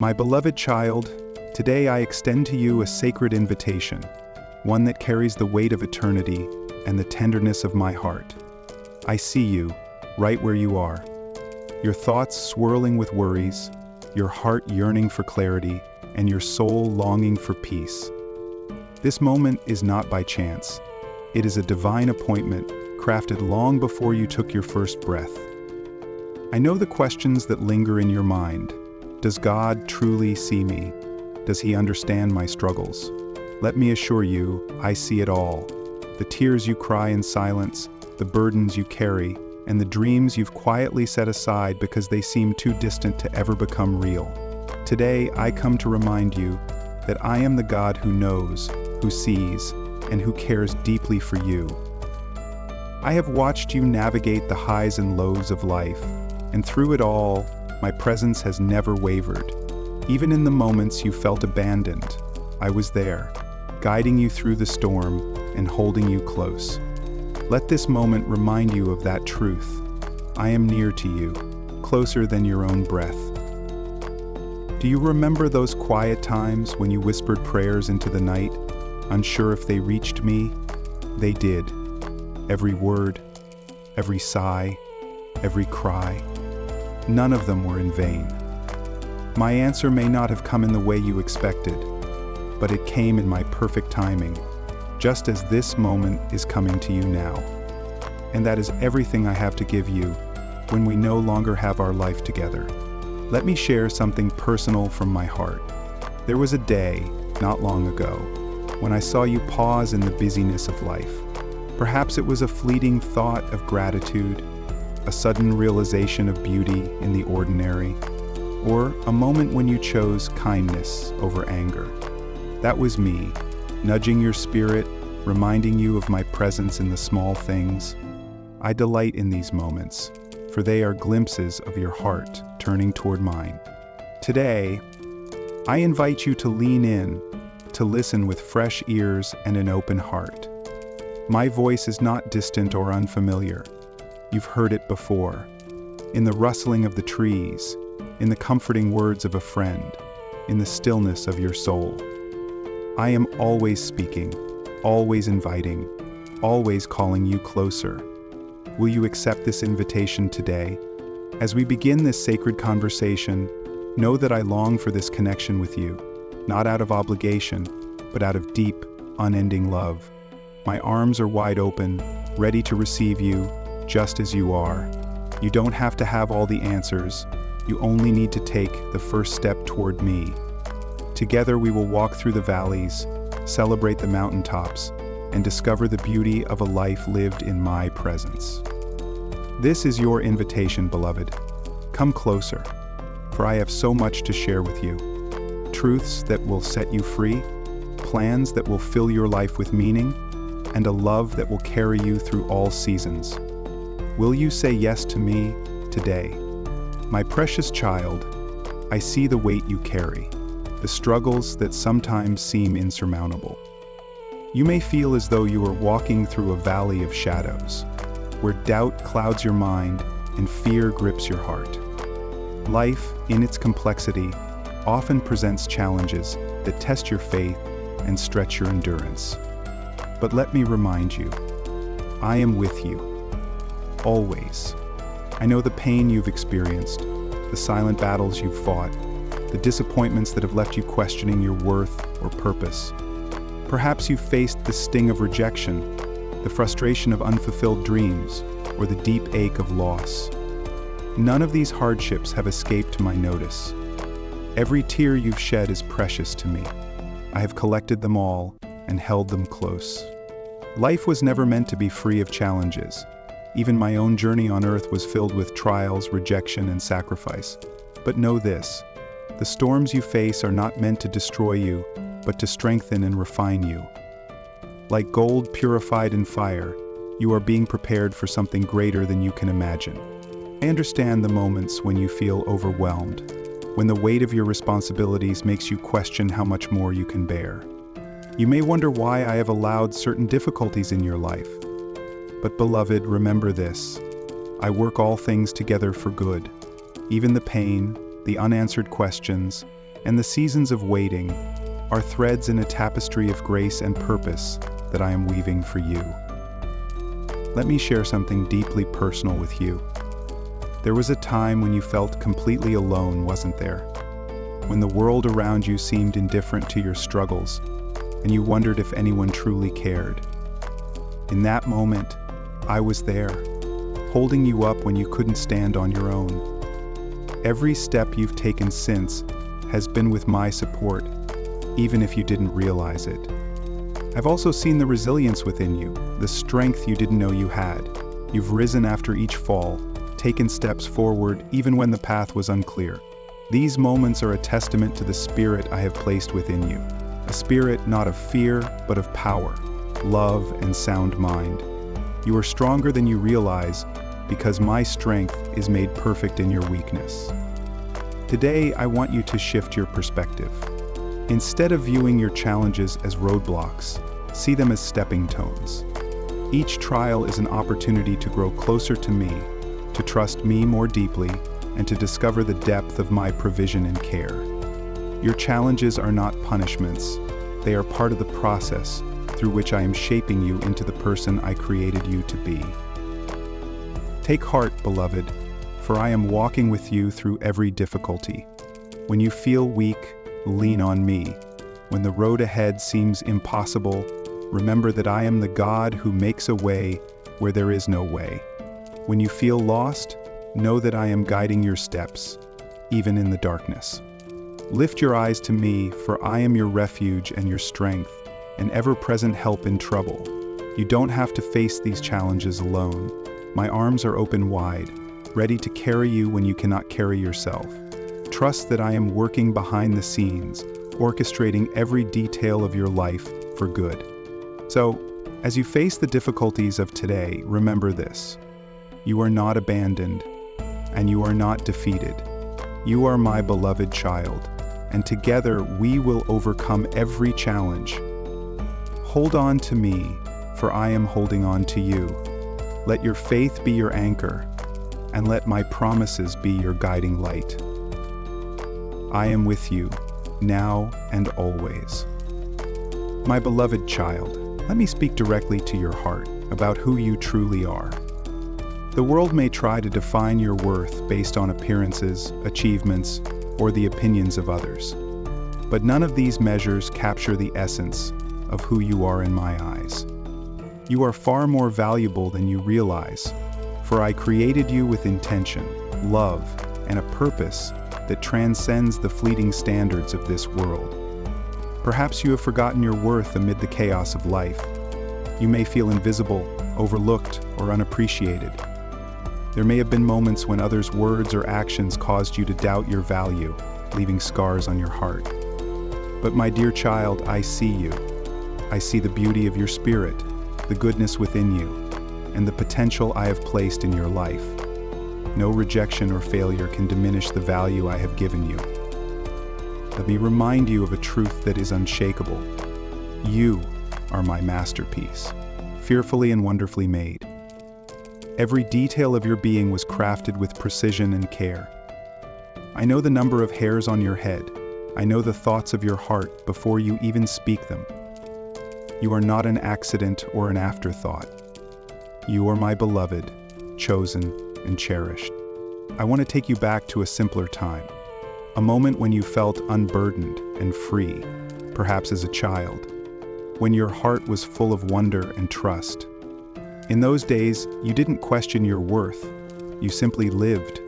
My beloved child, today I extend to you a sacred invitation, one that carries the weight of eternity and the tenderness of my heart. I see you, right where you are. Your thoughts swirling with worries, your heart yearning for clarity, and your soul longing for peace. This moment is not by chance. It is a divine appointment crafted long before you took your first breath. I know the questions that linger in your mind. Does God truly see me? Does He understand my struggles? Let me assure you, I see it all. The tears you cry in silence, the burdens you carry, and the dreams you've quietly set aside because they seem too distant to ever become real. Today, I come to remind you that I am the God who knows, who sees, and who cares deeply for you. I have watched you navigate the highs and lows of life, and through it all, my presence has never wavered. Even in the moments you felt abandoned, I was there, guiding you through the storm and holding you close. Let this moment remind you of that truth. I am near to you, closer than your own breath. Do you remember those quiet times when you whispered prayers into the night, unsure if they reached me? They did. Every word, every sigh, every cry. None of them were in vain. My answer may not have come in the way you expected, but it came in my perfect timing, just as this moment is coming to you now. And that is everything I have to give you when we no longer have our life together. Let me share something personal from my heart. There was a day, not long ago, when I saw you pause in the busyness of life. Perhaps it was a fleeting thought of gratitude, a sudden realization of beauty in the ordinary, or a moment when you chose kindness over anger. That was me, nudging your spirit, reminding you of my presence in the small things. I delight in these moments, for they are glimpses of your heart turning toward mine. Today, I invite you to lean in, to listen with fresh ears and an open heart. My voice is not distant or unfamiliar. You've heard it before, in the rustling of the trees, in the comforting words of a friend, in the stillness of your soul. I am always speaking, always inviting, always calling you closer. Will you accept this invitation today? As we begin this sacred conversation, know that I long for this connection with you, not out of obligation, but out of deep, unending love. My arms are wide open, ready to receive you, just as you are. You don't have to have all the answers. You only need to take the first step toward me. Together we will walk through the valleys, celebrate the mountaintops, and discover the beauty of a life lived in my presence. This is your invitation, beloved. Come closer, for I have so much to share with you. Truths that will set you free, plans that will fill your life with meaning, and a love that will carry you through all seasons. Will you say yes to me today? My precious child, I see the weight you carry, the struggles that sometimes seem insurmountable. You may feel as though you are walking through a valley of shadows, where doubt clouds your mind and fear grips your heart. Life, in its complexity, often presents challenges that test your faith and stretch your endurance. But let me remind you, I am with you. Always. I know the pain you've experienced, the silent battles you've fought, the disappointments that have left you questioning your worth or purpose. Perhaps you've faced the sting of rejection, the frustration of unfulfilled dreams, or the deep ache of loss. None of these hardships have escaped my notice. Every tear you've shed is precious to me. I have collected them all and held them close. Life was never meant to be free of challenges. Even my own journey on earth was filled with trials, rejection, and sacrifice. But know this, the storms you face are not meant to destroy you, but to strengthen and refine you. Like gold purified in fire, you are being prepared for something greater than you can imagine. I understand the moments when you feel overwhelmed, when the weight of your responsibilities makes you question how much more you can bear. You may wonder why I have allowed certain difficulties in your life. But beloved, remember this. I work all things together for good. Even the pain, the unanswered questions, And the seasons of waiting are threads in a tapestry of grace and purpose that I am weaving for you. Let me share something deeply personal with you. There was a time when you felt completely alone, wasn't there? When the world around you seemed indifferent to your struggles, and you wondered if anyone truly cared. In that moment, I was there, holding you up when you couldn't stand on your own. Every step you've taken since has been with my support, even if you didn't realize it. I've also seen the resilience within you, the strength you didn't know you had. You've risen after each fall, taken steps forward even when the path was unclear. These moments are a testament to the spirit I have placed within you. A spirit not of fear, but of power, love, and sound mind. You are stronger than you realize because my strength is made perfect in your weakness. Today, I want you to shift your perspective. Instead of viewing your challenges as roadblocks, see them as stepping stones. Each trial is an opportunity to grow closer to me, to trust me more deeply, and to discover the depth of my provision and care. Your challenges are not punishments. They are part of the process through which I am shaping you into the person I created you to be. Take heart, beloved, for I am walking with you through every difficulty. When you feel weak, lean on me. When the road ahead seems impossible, remember that I am the God who makes a way where there is no way. When you feel lost, know that I am guiding your steps, even in the darkness. Lift your eyes to me, for I am your refuge and your strength, an ever-present help in trouble. You don't have to face these challenges alone. My arms are open wide, ready to carry you when you cannot carry yourself. Trust that I am working behind the scenes, orchestrating every detail of your life for good. So, as you face the difficulties of today, remember this. You are not abandoned, and you are not defeated. You are my beloved child, and together we will overcome every challenge. Hold on to me, for I am holding on to you. Let your faith be your anchor, and let my promises be your guiding light. I am with you, now and always. My beloved child, let me speak directly to your heart about who you truly are. The world may try to define your worth based on appearances, achievements, or the opinions of others. But none of these measures capture the essence of who you are in my eyes. You are far more valuable than you realize, for I created you with intention, love, and a purpose that transcends the fleeting standards of this world. Perhaps you have forgotten your worth amid the chaos of life. You may feel invisible, overlooked, or unappreciated. There may have been moments when others' words or actions caused you to doubt your value, leaving scars on your heart. But my dear child, I see you. I see the beauty of your spirit, the goodness within you, and the potential I have placed in your life. No rejection or failure can diminish the value I have given you. Let me remind you of a truth that is unshakable. You are my masterpiece, fearfully and wonderfully made. Every detail of your being was crafted with precision and care. I know the number of hairs on your head. I know the thoughts of your heart before you even speak them. You are not an accident or an afterthought. You are my beloved, chosen, and cherished. I want to take you back to a simpler time, a moment when you felt unburdened and free, perhaps as a child, when your heart was full of wonder and trust. In those days, you didn't question your worth. You simply lived,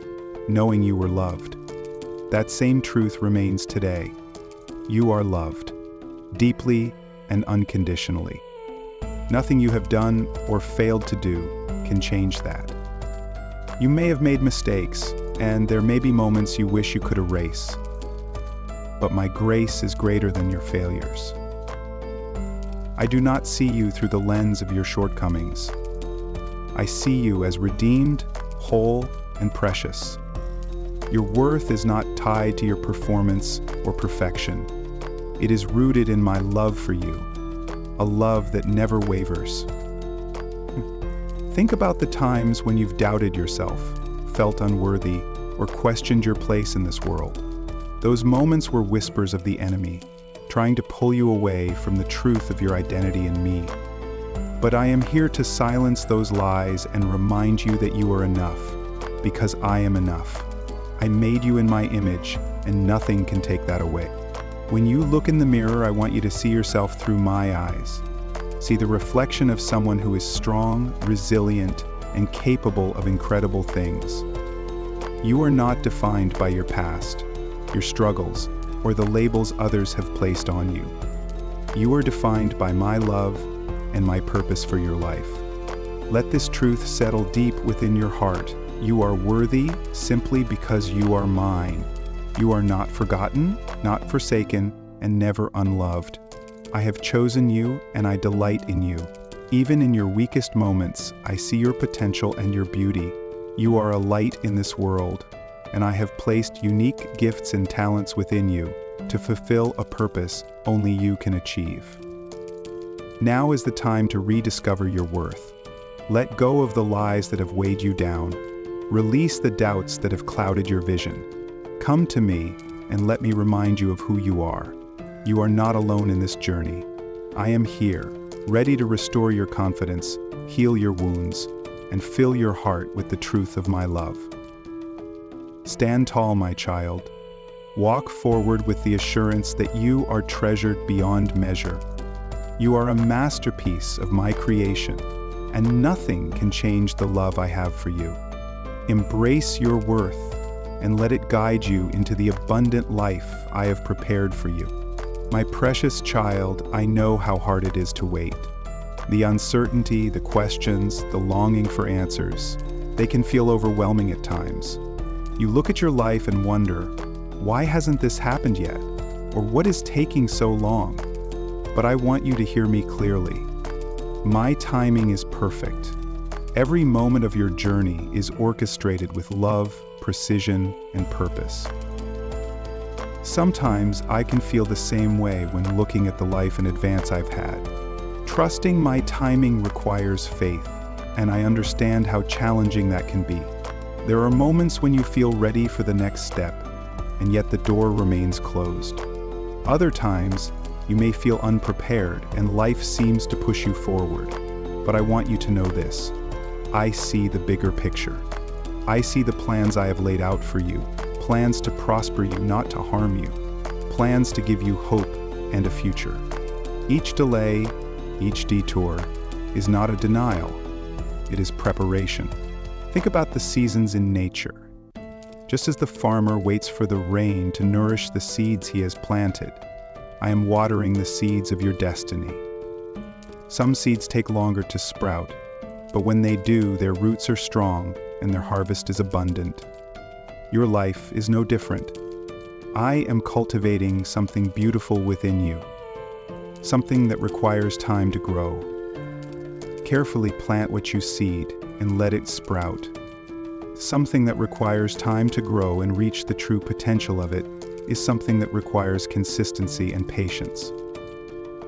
knowing you were loved. That same truth remains today. You are loved, deeply and unconditionally. Nothing you have done or failed to do can change that. You may have made mistakes, and there may be moments you wish you could erase. But my grace is greater than your failures. I do not see you through the lens of your shortcomings. I see you as redeemed, whole, and precious. Your worth is not tied to your performance or perfection. It is rooted in my love for you, a love that never wavers. Think about the times when you've doubted yourself, felt unworthy, or questioned your place in this world. Those moments were whispers of the enemy, trying to pull you away from the truth of your identity in me. But I am here to silence those lies and remind you that you are enough, because I am enough. I made you in my image, and nothing can take that away. When you look in the mirror, I want you to see yourself through my eyes. See the reflection of someone who is strong, resilient, and capable of incredible things. You are not defined by your past, your struggles, or the labels others have placed on you. You are defined by my love and my purpose for your life. Let this truth settle deep within your heart. You are worthy simply because you are mine. You are not forgotten, not forsaken, and never unloved. I have chosen you, and I delight in you. Even in your weakest moments, I see your potential and your beauty. You are a light in this world, and I have placed unique gifts and talents within you to fulfill a purpose only you can achieve. Now is the time to rediscover your worth. Let go of the lies that have weighed you down. Release the doubts that have clouded your vision. Come to me and let me remind you of who you are. You are not alone in this journey. I am here, ready to restore your confidence, heal your wounds, and fill your heart with the truth of my love. Stand tall, my child. Walk forward with the assurance that you are treasured beyond measure. You are a masterpiece of my creation, and nothing can change the love I have for you. Embrace your worth and let it guide you into the abundant life I have prepared for you. My precious child, I know how hard it is to wait. The uncertainty, the questions, the longing for answers, they can feel overwhelming at times. You look at your life and wonder, why hasn't this happened yet? Or what is taking so long? But I want you to hear me clearly. My timing is perfect. Every moment of your journey is orchestrated with love, precision, and purpose. Sometimes I can feel the same way when looking at the life and advance I've had. Trusting my timing requires faith, and I understand how challenging that can be. There are moments when you feel ready for the next step, and yet the door remains closed. Other times, you may feel unprepared and life seems to push you forward. But I want you to know this. I see the bigger picture. I see the plans I have laid out for you, plans to prosper you, not to harm you, plans to give you hope and a future. Each delay, each detour, is not a denial, it is preparation. Think about the seasons in nature. Just as the farmer waits for the rain to nourish the seeds he has planted, I am watering the seeds of your destiny. Some seeds take longer to sprout, but when they do, their roots are strong and their harvest is abundant. Your life is no different. I am cultivating something beautiful within you, something that requires time to grow. Carefully plant what you seed and let it sprout. Something that requires time to grow and reach the true potential of it is something that requires consistency and patience.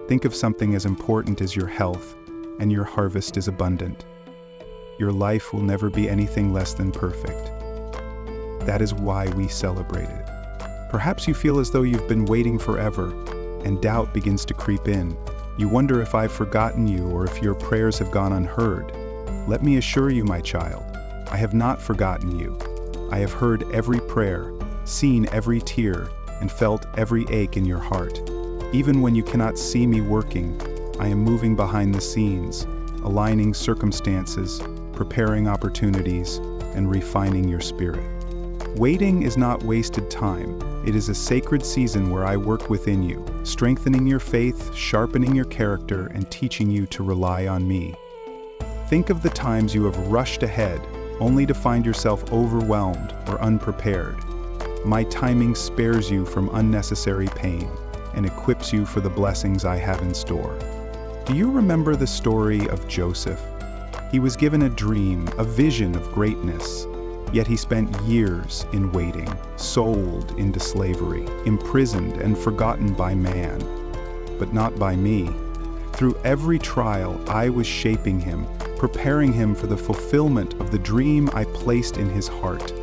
Think of something as important as your health, and your harvest is abundant. Your life will never be anything less than perfect. That is why we celebrate it. Perhaps you feel as though you've been waiting forever, and doubt begins to creep in. You wonder if I've forgotten you or if your prayers have gone unheard. Let me assure you, my child, I have not forgotten you. I have heard every prayer, seen every tear, and felt every ache in your heart. Even when you cannot see me working, I am moving behind the scenes, aligning circumstances, preparing opportunities, and refining your spirit. Waiting is not wasted time. It is a sacred season where I work within you, strengthening your faith, sharpening your character, and teaching you to rely on me. Think of the times you have rushed ahead, only to find yourself overwhelmed or unprepared. My timing spares you from unnecessary pain and equips you for the blessings I have in store. Do you remember the story of Joseph? He was given a dream, a vision of greatness, yet he spent years in waiting, sold into slavery, imprisoned and forgotten by man, but not by me. Through every trial, I was shaping him, preparing him for the fulfillment of the dream I placed in his heart.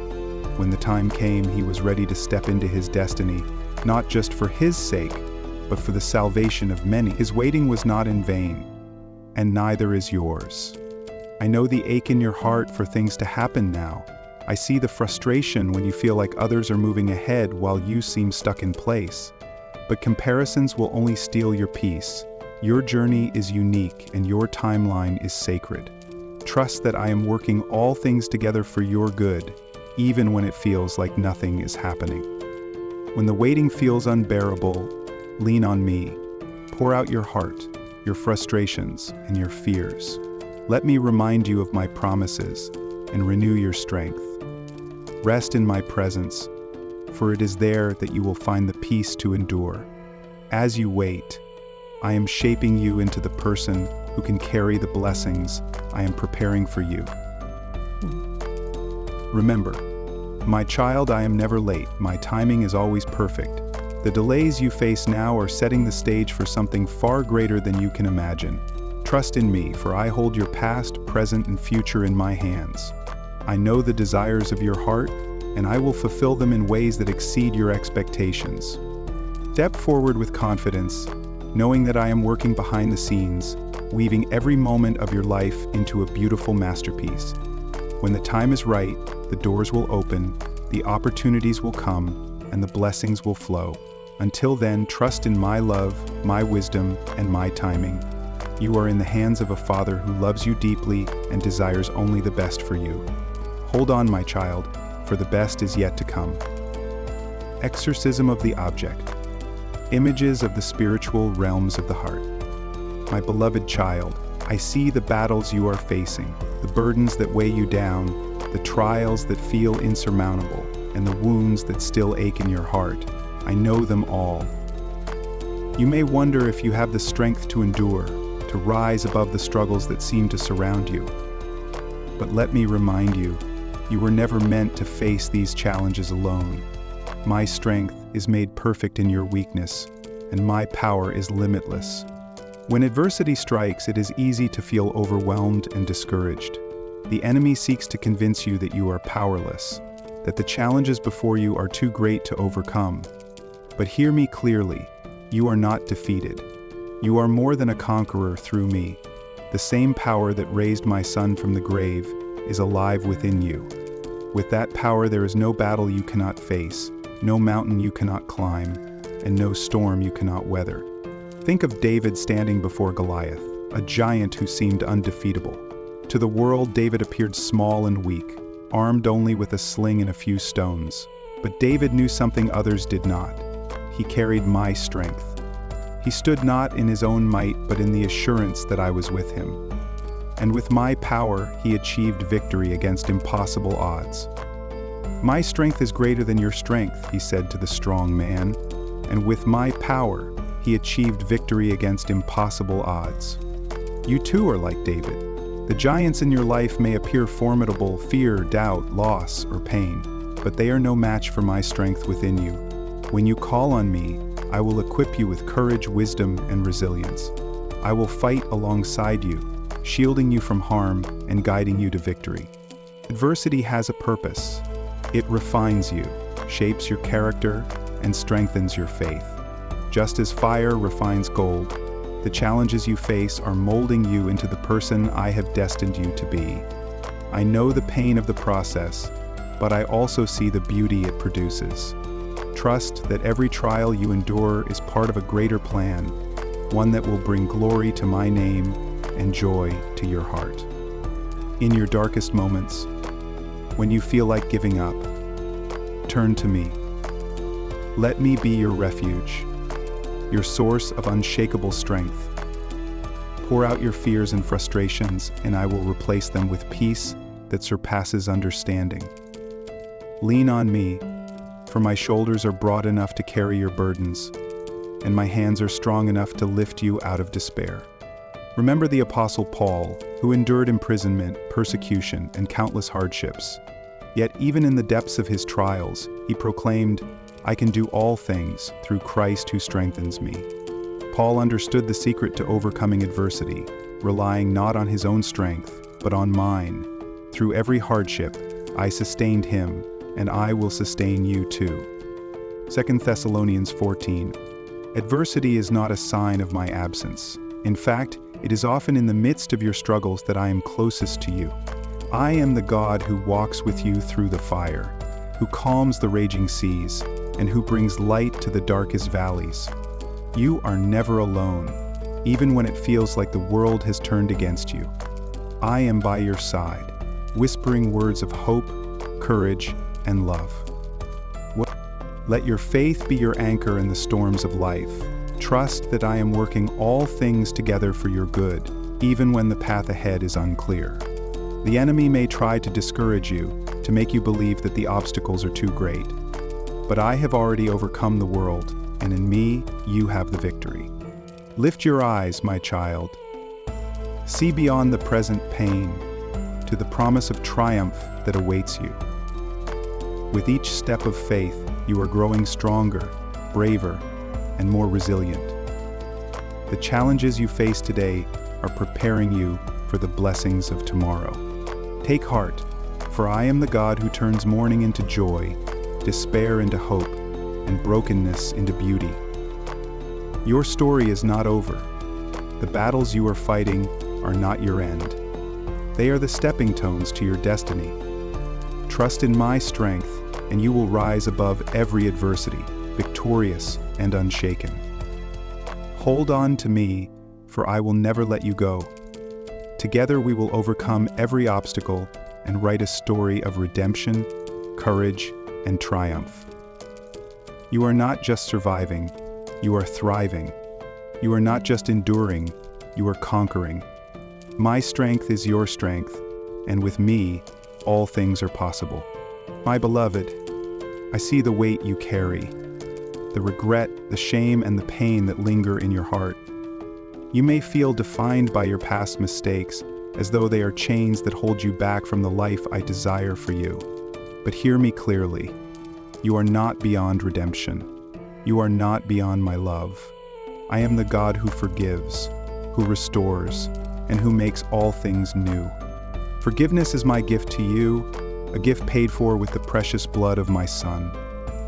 When the time came, he was ready to step into his destiny, not just for his sake, but for the salvation of many. His waiting was not in vain, and neither is yours. I know the ache in your heart for things to happen now. I see the frustration when you feel like others are moving ahead while you seem stuck in place. But comparisons will only steal your peace. Your journey is unique and your timeline is sacred. Trust that I am working all things together for your good, even when it feels like nothing is happening. When the waiting feels unbearable, lean on me. Pour out your heart, your frustrations, and your fears. Let me remind you of my promises and renew your strength. Rest in my presence, for it is there that you will find the peace to endure. As you wait, I am shaping you into the person who can carry the blessings I am preparing for you. Remember, my child, I am never late. My timing is always perfect. The delays you face now are setting the stage for something far greater than you can imagine. Trust in me, for I hold your past, present, and future in my hands. I know the desires of your heart, and I will fulfill them in ways that exceed your expectations. Step forward with confidence, knowing that I am working behind the scenes, weaving every moment of your life into a beautiful masterpiece. When the time is right, the doors will open, the opportunities will come, and the blessings will flow. Until then, trust in my love, my wisdom, and my timing. You are in the hands of a Father who loves you deeply and desires only the best for you. Hold on, my child, for the best is yet to come. Exorcism of the object. Images of the spiritual realms of the heart. My beloved child, I see the battles you are facing, the burdens that weigh you down, the trials that feel insurmountable, and the wounds that still ache in your heart. I know them all. You may wonder if you have the strength to endure, to rise above the struggles that seem to surround you. But let me remind you, you were never meant to face these challenges alone. My strength is made perfect in your weakness, and my power is limitless. When adversity strikes, it is easy to feel overwhelmed and discouraged. The enemy seeks to convince you that you are powerless, that the challenges before you are too great to overcome. But hear me clearly, you are not defeated. You are more than a conqueror through me. The same power that raised my son from the grave is alive within you. With that power, there is no battle you cannot face, no mountain you cannot climb, and no storm you cannot weather. Think of David standing before Goliath, a giant who seemed undefeatable. To the world, David appeared small and weak, armed only with a sling and a few stones. But David knew something others did not. He carried my strength. He stood not in his own might, but in the assurance that I was with him. And with my power, he achieved victory against impossible odds. My strength is greater than your strength, he said to the strong man. And with my power, he achieved victory against impossible odds. You too are like David. The giants in your life may appear formidable: fear, doubt, loss, or pain, but they are no match for my strength within you. When you call on me, I will equip you with courage, wisdom, and resilience. I will fight alongside you, shielding you from harm and guiding you to victory. Adversity has a purpose. It refines you, shapes your character, and strengthens your faith. Just as fire refines gold, the challenges you face are molding you into the person I have destined you to be. I know the pain of the process, but I also see the beauty it produces. Trust that every trial you endure is part of a greater plan, one that will bring glory to my name and joy to your heart. In your darkest moments, when you feel like giving up, turn to me. Let me be your refuge, your source of unshakable strength. Pour out your fears and frustrations, and I will replace them with peace that surpasses understanding. Lean on me, for my shoulders are broad enough to carry your burdens, and my hands are strong enough to lift you out of despair. Remember the Apostle Paul, who endured imprisonment, persecution, and countless hardships. Yet even in the depths of his trials, he proclaimed, "I can do all things through Christ who strengthens me." Paul understood the secret to overcoming adversity, relying not on his own strength, but on mine. Through every hardship, I sustained him, and I will sustain you too. 2 Thessalonians 14. Adversity is not a sign of my absence. In fact, it is often in the midst of your struggles that I am closest to you. I am the God who walks with you through the fire, who calms the raging seas, and who brings light to the darkest valleys. You are never alone, even when it feels like the world has turned against you. I am by your side, whispering words of hope, courage, and love. Let your faith be your anchor in the storms of life. Trust that I am working all things together for your good, even when the path ahead is unclear. The enemy may try to discourage you, to make you believe that the obstacles are too great. But I have already overcome the world, and in me, you have the victory. Lift your eyes, my child. See beyond the present pain, to the promise of triumph that awaits you. With each step of faith, you are growing stronger, braver, and more resilient. The challenges you face today are preparing you for the blessings of tomorrow. Take heart, for I am the God who turns mourning into joy, despair into hope, and brokenness into beauty. Your story is not over. The battles you are fighting are not your end. They are the stepping stones to your destiny. Trust in my strength, and you will rise above every adversity, victorious and unshaken. Hold on to me, for I will never let you go. Together we will overcome every obstacle and write a story of redemption, courage, and triumph. You are not just surviving, you are thriving. You are not just enduring, you are conquering. My strength is your strength, and with me, all things are possible. My beloved, I see the weight you carry, the regret, the shame, and the pain that linger in your heart. You may feel defined by your past mistakes, as though they are chains that hold you back from the life I desire for you. But hear me clearly. You are not beyond redemption. You are not beyond my love. I am the God who forgives, who restores, and who makes all things new. Forgiveness is my gift to you, a gift paid for with the precious blood of my Son.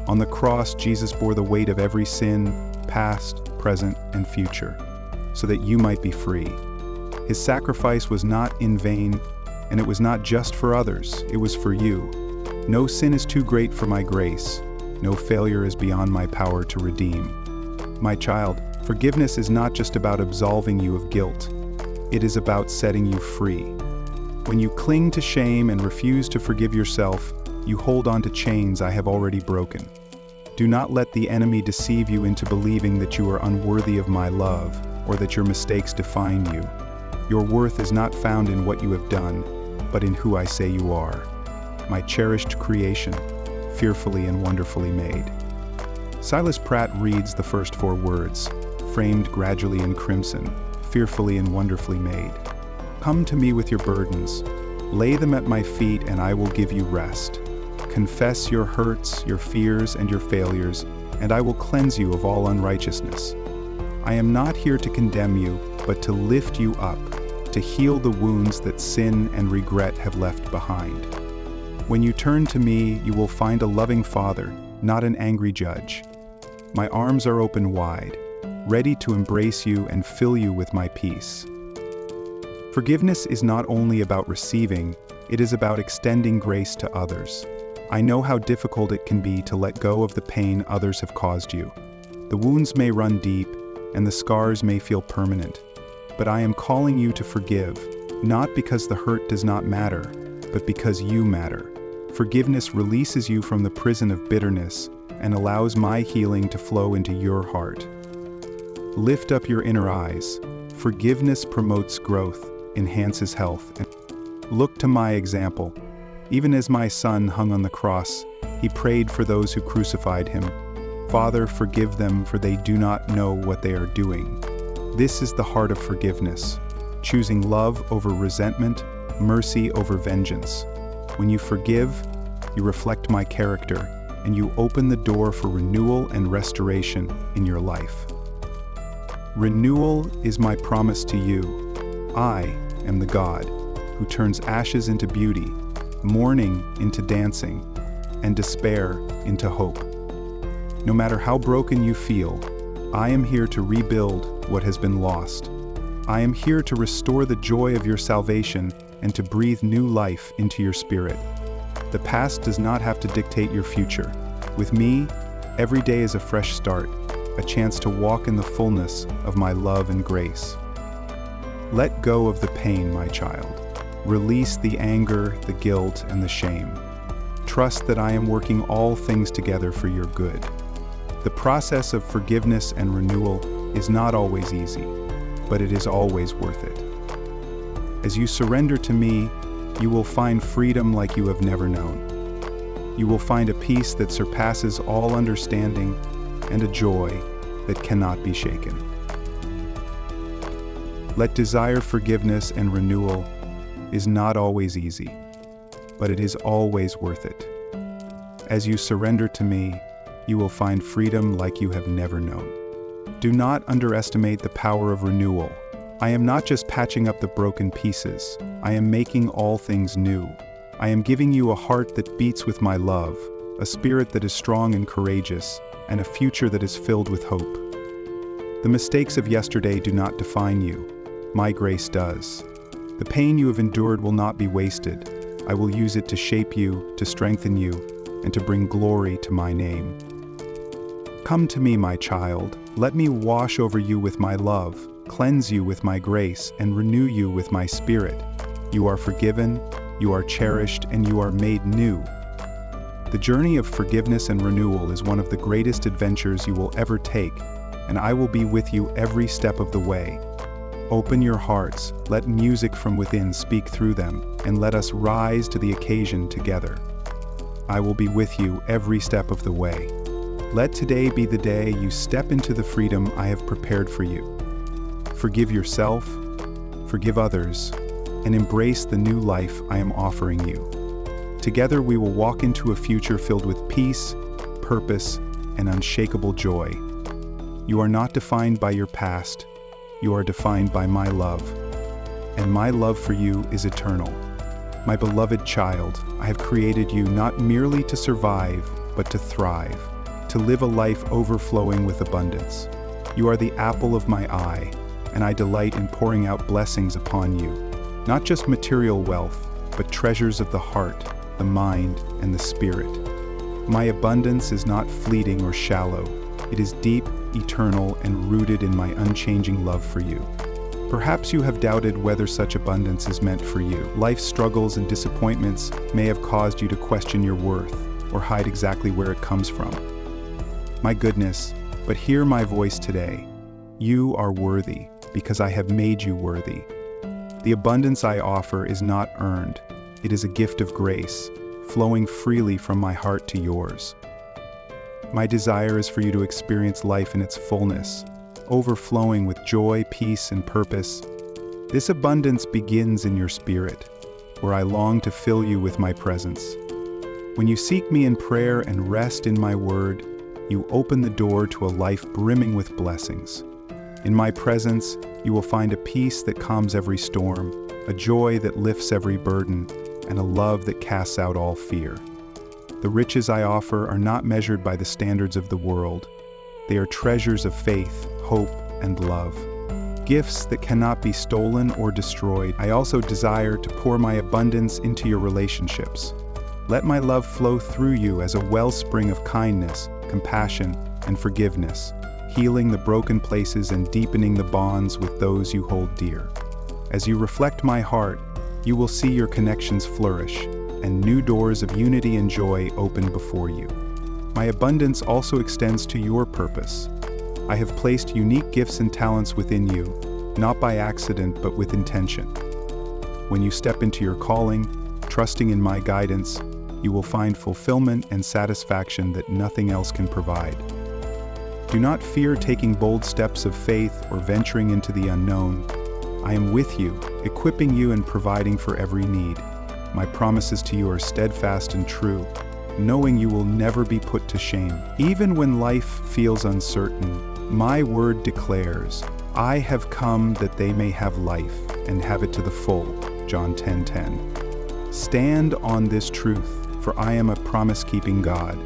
On the cross, Jesus bore the weight of every sin, past, present, and future, so that you might be free. His sacrifice was not in vain, and it was not just for others, it was for you. No sin is too great for my grace. No failure is beyond my power to redeem. My child, forgiveness is not just about absolving you of guilt. It is about setting you free. When you cling to shame and refuse to forgive yourself, you hold on to chains I have already broken. Do not let the enemy deceive you into believing that you are unworthy of my love or that your mistakes define you. Your worth is not found in what you have done, but in who I say you are. My cherished creation, fearfully and wonderfully made. Silas Pratt reads the first 4 words, framed gradually in crimson, fearfully and wonderfully made. Come to me with your burdens, lay them at my feet and I will give you rest. Confess your hurts, your fears, and your failures, and I will cleanse you of all unrighteousness. I am not here to condemn you, but to lift you up, to heal the wounds that sin and regret have left behind. When you turn to me, you will find a loving Father, not an angry judge. My arms are open wide, ready to embrace you and fill you with my peace. Forgiveness is not only about receiving, it is about extending grace to others. I know how difficult it can be to let go of the pain others have caused you. The wounds may run deep, and the scars may feel permanent. But I am calling you to forgive, not because the hurt does not matter, but because you matter. Forgiveness releases you from the prison of bitterness and allows my healing to flow into your heart. Lift up your inner eyes. Forgiveness promotes growth, enhances health, and look to my example. Even as my Son hung on the cross, he prayed for those who crucified him. Father, forgive them, for they do not know what they are doing. This is the heart of forgiveness, choosing love over resentment, mercy over vengeance. When you forgive, you reflect my character, and you open the door for renewal and restoration in your life. Renewal is my promise to you. I am the God who turns ashes into beauty, mourning into dancing, and despair into hope. No matter how broken you feel, I am here to rebuild what has been lost. I am here to restore the joy of your salvation and to breathe new life into your spirit. The past does not have to dictate your future. With me, every day is a fresh start, a chance to walk in the fullness of my love and grace. Let go of the pain, my child. Release the anger, the guilt, and the shame. Trust that I am working all things together for your good. The process of forgiveness and renewal is not always easy, but it is always worth it. As you surrender to me, you will find freedom like you have never known. You will find a peace that surpasses all understanding and a joy that cannot be shaken. Let desire forgiveness and renewal is not always easy, but it is always worth it. As you surrender to me, you will find freedom like you have never known. Do not underestimate the power of renewal. I am not just patching up the broken pieces. I am making all things new. I am giving you a heart that beats with my love, a spirit that is strong and courageous, and a future that is filled with hope. The mistakes of yesterday do not define you. My grace does. The pain you have endured will not be wasted. I will use it to shape you, to strengthen you, and to bring glory to my name. Come to me, my child. Let me wash over you with my love, cleanse you with my grace, and renew you with my spirit. You are forgiven, you are cherished, and you are made new. The journey of forgiveness and renewal is one of the greatest adventures you will ever take, and I will be with you every step of the way. Open your hearts, let music from within speak through them, and let us rise to the occasion together. I will be with you every step of the way. Let today be the day you step into the freedom I have prepared for you. Forgive yourself, forgive others, and embrace the new life I am offering you. Together we will walk into a future filled with peace, purpose, and unshakable joy. You are not defined by your past. You are defined by my love, and my love for you is eternal. My beloved child, I have created you not merely to survive, but to thrive, to live a life overflowing with abundance. You are the apple of my eye, and I delight in pouring out blessings upon you, not just material wealth, but treasures of the heart, the mind, and the spirit. My abundance is not fleeting or shallow. It is deep, eternal, and rooted in my unchanging love for you. Perhaps you have doubted whether such abundance is meant for you. Life's struggles and disappointments may have caused you to question your worth or hide exactly where it comes from. My goodness, but hear my voice today. You are worthy because I have made you worthy. The abundance I offer is not earned. It is a gift of grace, flowing freely from my heart to yours. My desire is for you to experience life in its fullness, overflowing with joy, peace, and purpose. This abundance begins in your spirit, where I long to fill you with my presence. When you seek me in prayer and rest in my word, you open the door to a life brimming with blessings. In my presence, you will find a peace that calms every storm, a joy that lifts every burden, and a love that casts out all fear. The riches I offer are not measured by the standards of the world. They are treasures of faith, hope, and love. Gifts that cannot be stolen or destroyed. I also desire to pour my abundance into your relationships. Let my love flow through you as a wellspring of kindness, compassion, and forgiveness, healing the broken places and deepening the bonds with those you hold dear. As you reflect my heart, you will see your connections flourish, and new doors of unity and joy open before you. My abundance also extends to your purpose. I have placed unique gifts and talents within you, not by accident but with intention. When you step into your calling, trusting in my guidance, you will find fulfillment and satisfaction that nothing else can provide. Do not fear taking bold steps of faith or venturing into the unknown. I am with you, equipping you and providing for every need. My promises to you are steadfast and true, knowing you will never be put to shame. Even when life feels uncertain, my word declares, I have come that they may have life and have it to the full. John 10:10. Stand on this truth, for I am a promise-keeping God,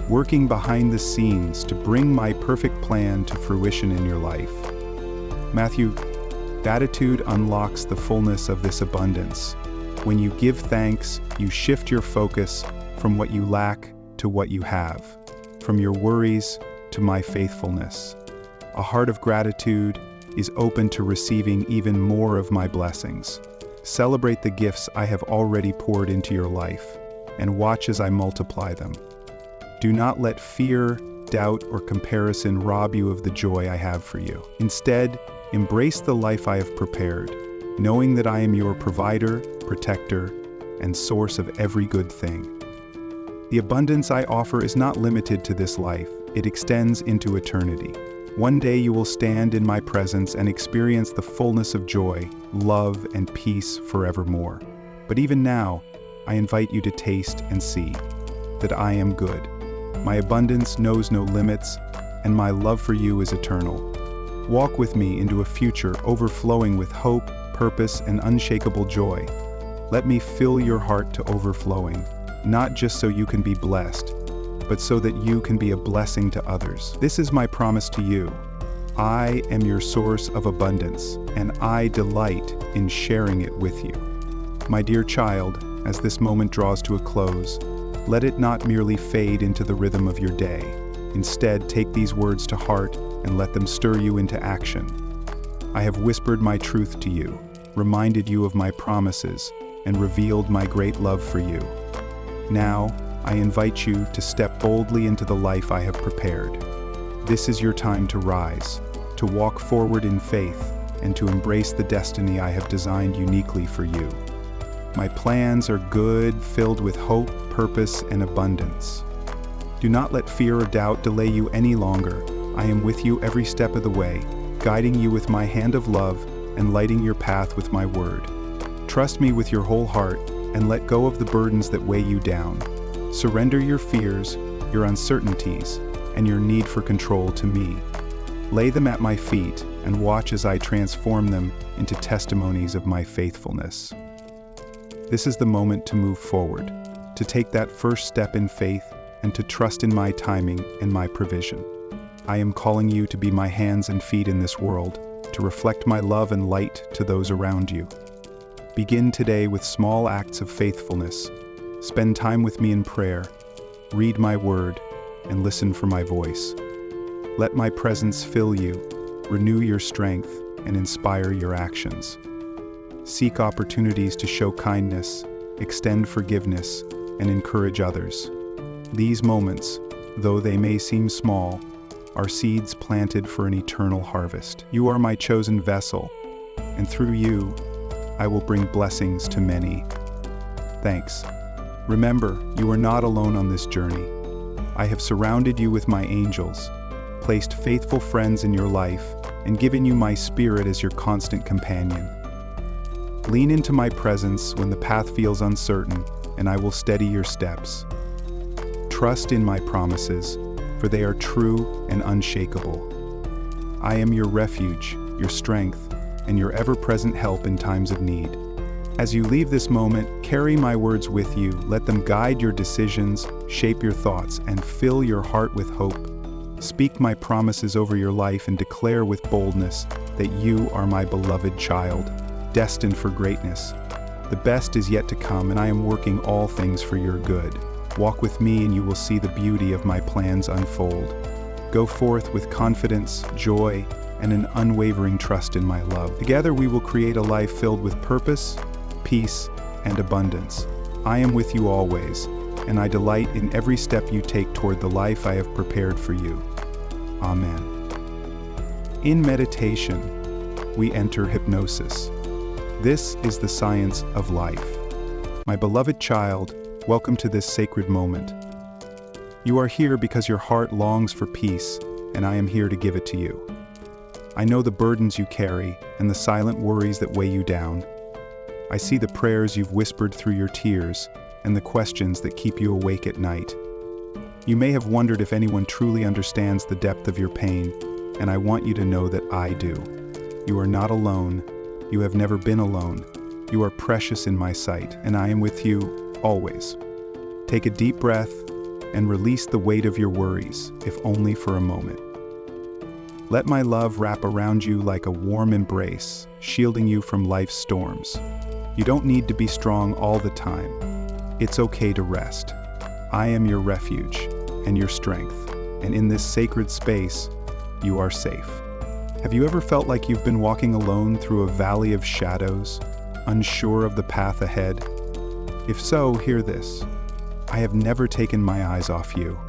working behind the scenes to bring my perfect plan to fruition in your life. Matthew, gratitude unlocks the fullness of this abundance. When you give thanks, you shift your focus from what you lack to what you have, from your worries to my faithfulness. A heart of gratitude is open to receiving even more of my blessings. Celebrate the gifts I have already poured into your life, and watch as I multiply them. Do not let fear, doubt, or comparison rob you of the joy I have for you. Instead, embrace the life I have prepared, knowing that I am your provider, protector, and source of every good thing. The abundance I offer is not limited to this life, it extends into eternity. One day you will stand in my presence and experience the fullness of joy, love, and peace forevermore. But even now, I invite you to taste and see that I am good. My abundance knows no limits, and my love for you is eternal. Walk with me into a future overflowing with hope, purpose, and unshakable joy. Let me fill your heart to overflowing, not just so you can be blessed, but so that you can be a blessing to others. This is my promise to you. I am your source of abundance, and I delight in sharing it with you. My dear child, as this moment draws to a close, let it not merely fade into the rhythm of your day. Instead, take these words to heart and let them stir you into action. I have whispered my truth to you, reminded you of my promises, and revealed my great love for you. Now, I invite you to step boldly into the life I have prepared. This is your time to rise, to walk forward in faith, and to embrace the destiny I have designed uniquely for you. My plans are good, filled with hope, purpose, and abundance. Do not let fear or doubt delay you any longer. I am with you every step of the way, guiding you with my hand of love and lighting your path with my word. Trust me with your whole heart and let go of the burdens that weigh you down. Surrender your fears, your uncertainties, and your need for control to me. Lay them at my feet and watch as I transform them into testimonies of my faithfulness. This is the moment to move forward, to take that first step in faith and to trust in my timing and my provision. I am calling you to be my hands and feet in this world, to reflect my love and light to those around you. Begin today with small acts of faithfulness. Spend time with me in prayer, read my word, and listen for my voice. Let my presence fill you, renew your strength, and inspire your actions. Seek opportunities to show kindness, extend forgiveness, and encourage others. These moments, though they may seem small, are seeds planted for an eternal harvest. You are my chosen vessel, and through you, I will bring blessings to many. Thanks. Remember, you are not alone on this journey. I have surrounded you with my angels, placed faithful friends in your life, and given you my spirit as your constant companion. Lean into my presence when the path feels uncertain, and I will steady your steps. Trust in my promises, for they are true and unshakable. I am your refuge, your strength, and your ever-present help in times of need. As you leave this moment, carry my words with you. Let them guide your decisions, shape your thoughts, and fill your heart with hope. Speak my promises over your life and declare with boldness that you are my beloved child, destined for greatness. The best is yet to come, and I am working all things for your good. Walk with me and you will see the beauty of my plans unfold. Go forth with confidence, joy, and an unwavering trust in my love. Together we will create a life filled with purpose, peace, and abundance. I am with you always, and I delight in every step you take toward the life I have prepared for you. Amen. In meditation, we enter hypnosis. This is the science of life. My beloved child, welcome to this sacred moment. You are here because your heart longs for peace, and I am here to give it to you. I know the burdens you carry and the silent worries that weigh you down. I see the prayers you've whispered through your tears and the questions that keep you awake at night. You may have wondered if anyone truly understands the depth of your pain, and I want you to know that I do. You are not alone. You have never been alone. You are precious in my sight, and I am with you always. Take a deep breath and release the weight of your worries, if only for a moment. Let my love wrap around you like a warm embrace, shielding you from life's storms. You don't need to be strong all the time. It's okay to rest. I am your refuge and your strength, and in this sacred space, you are safe. Have you ever felt like you've been walking alone through a valley of shadows, unsure of the path ahead? If so, hear this. I have never taken my eyes off you,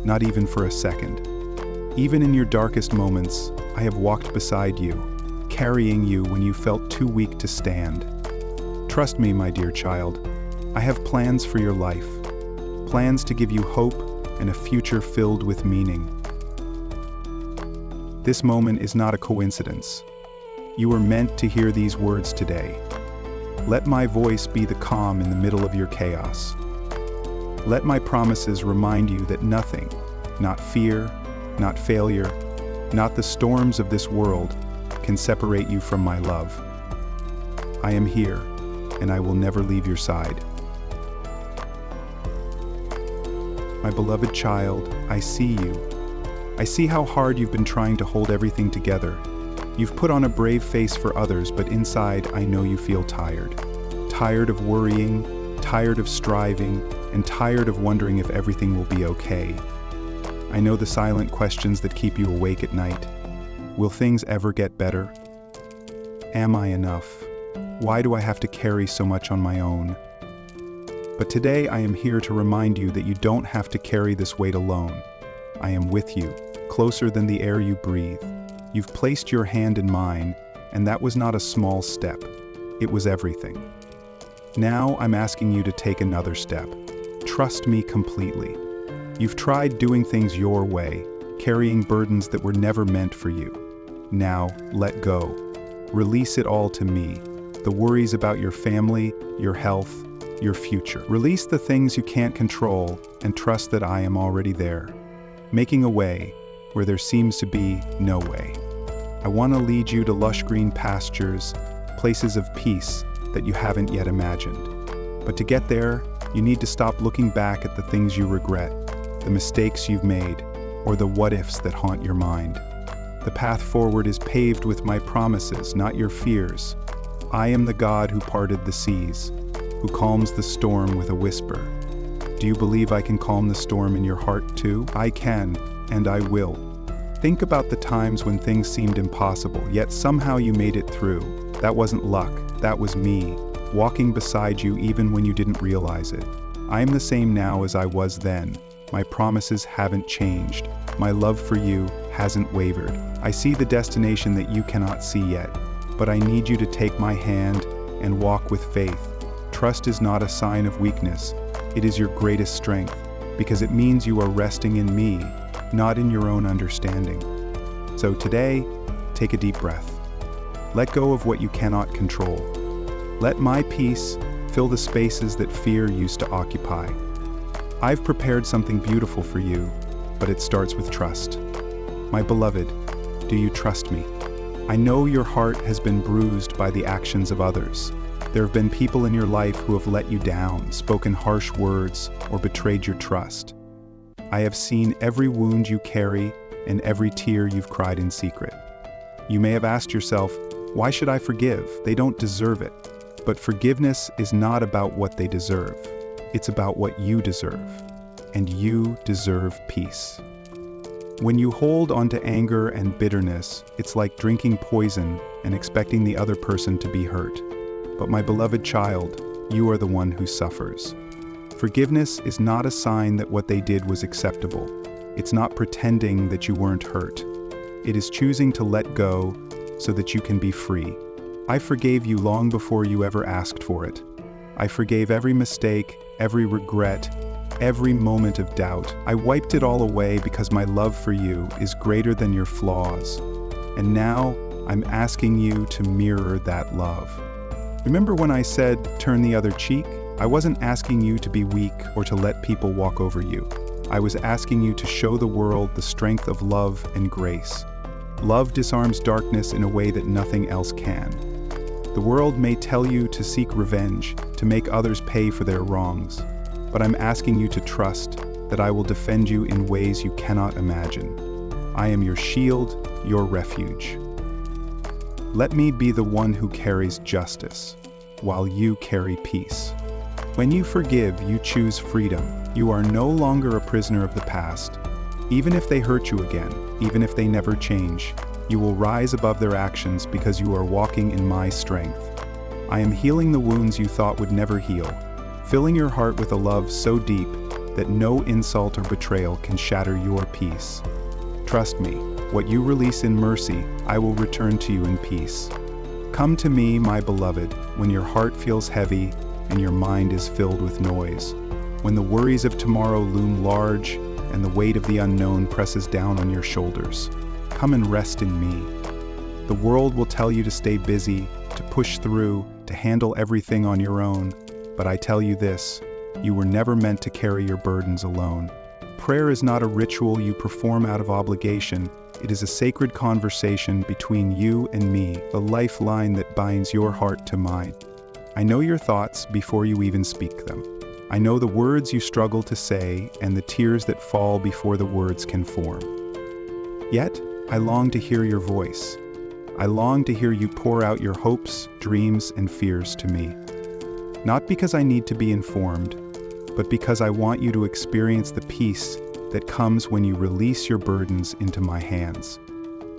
not even for a second. Even in your darkest moments, I have walked beside you, carrying you when you felt too weak to stand. Trust me, my dear child, I have plans for your life, plans to give you hope and a future filled with meaning. This moment is not a coincidence. You were meant to hear these words today. Let my voice be the calm in the middle of your chaos. Let my promises remind you that nothing, not fear, not failure, not the storms of this world, can separate you from my love. I am here, and I will never leave your side. My beloved child, I see you. I see how hard you've been trying to hold everything together. You've put on a brave face for others, but inside I know you feel tired. Tired of worrying, tired of striving, and tired of wondering if everything will be okay. I know the silent questions that keep you awake at night. Will things ever get better? Am I enough? Why do I have to carry so much on my own? But today I am here to remind you that you don't have to carry this weight alone. I am with you, closer than the air you breathe. You've placed your hand in mine, and that was not a small step. It was everything. Now I'm asking you to take another step. Trust me completely. You've tried doing things your way, carrying burdens that were never meant for you. Now, let go. Release it all to me. The worries about your family, your health, your future. Release the things you can't control and trust that I am already there, making a way where there seems to be no way. I want to lead you to lush green pastures, places of peace that you haven't yet imagined. But to get there, you need to stop looking back at the things you regret, the mistakes you've made, or the what-ifs that haunt your mind. The path forward is paved with my promises, not your fears. I am the God who parted the seas, who calms the storm with a whisper. Do you believe I can calm the storm in your heart too? I can, and I will. Think about the times when things seemed impossible, yet somehow you made it through. That wasn't luck, that was me, walking beside you even when you didn't realize it. I am the same now as I was then. My promises haven't changed. My love for you hasn't wavered. I see the destination that you cannot see yet, but I need you to take my hand and walk with faith. Trust is not a sign of weakness. It is your greatest strength, because it means you are resting in me, not in your own understanding. So today, take a deep breath. Let go of what you cannot control. Let my peace fill the spaces that fear used to occupy. I've prepared something beautiful for you, but it starts with trust. My beloved, do you trust me? I know your heart has been bruised by the actions of others. There have been people in your life who have let you down, spoken harsh words, or betrayed your trust. I have seen every wound you carry and every tear you've cried in secret. You may have asked yourself, why should I forgive? They don't deserve it. But forgiveness is not about what they deserve. It's about what you deserve, and you deserve peace. When you hold onto anger and bitterness, it's like drinking poison and expecting the other person to be hurt. But my beloved child, you are the one who suffers. Forgiveness is not a sign that what they did was acceptable. It's not pretending that you weren't hurt. It is choosing to let go so that you can be free. I forgave you long before you ever asked for it. I forgave every mistake, every regret, every moment of doubt. I wiped it all away because my love for you is greater than your flaws. And now I'm asking you to mirror that love. Remember when I said, turn the other cheek? I wasn't asking you to be weak or to let people walk over you. I was asking you to show the world the strength of love and grace. Love disarms darkness in a way that nothing else can. The world may tell you to seek revenge, to make others pay for their wrongs. but I'm asking you to trust that I will defend you in ways you cannot imagine. I am your shield, your refuge. Let me be the one who carries justice, while you carry peace. When you forgive, you choose freedom. You are no longer a prisoner of the past. Even if they hurt you again, even if they never change, you will rise above their actions because you are walking in my strength. I am healing the wounds you thought would never heal, filling your heart with a love so deep that no insult or betrayal can shatter your peace. Trust me, what you release in mercy, I will return to you in peace. Come to me, my beloved, when your heart feels heavy and your mind is filled with noise, when the worries of tomorrow loom large and the weight of the unknown presses down on your shoulders. Come and rest in me. The world will tell you to stay busy, to push through, to handle everything on your own, but I tell you this, you were never meant to carry your burdens alone. Prayer is not a ritual you perform out of obligation. It is a sacred conversation between you and me, the lifeline that binds your heart to mine. I know your thoughts before you even speak them. I know the words you struggle to say and the tears that fall before the words can form. Yet, I long to hear your voice. I long to hear you pour out your hopes, dreams, and fears to me. Not because I need to be informed, but because I want you to experience the peace that comes when you release your burdens into my hands.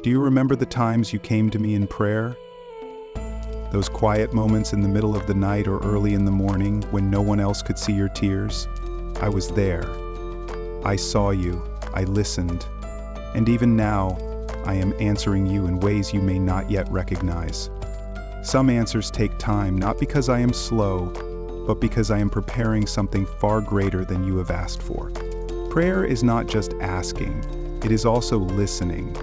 Do you remember the times you came to me in prayer? Those quiet moments in the middle of the night or early in the morning when no one else could see your tears? I was there. I saw you. I listened. And even now, I am answering you in ways you may not yet recognize. Some answers take time, not because I am slow, but because I am preparing something far greater than you have asked for. Prayer is not just asking, it is also listening.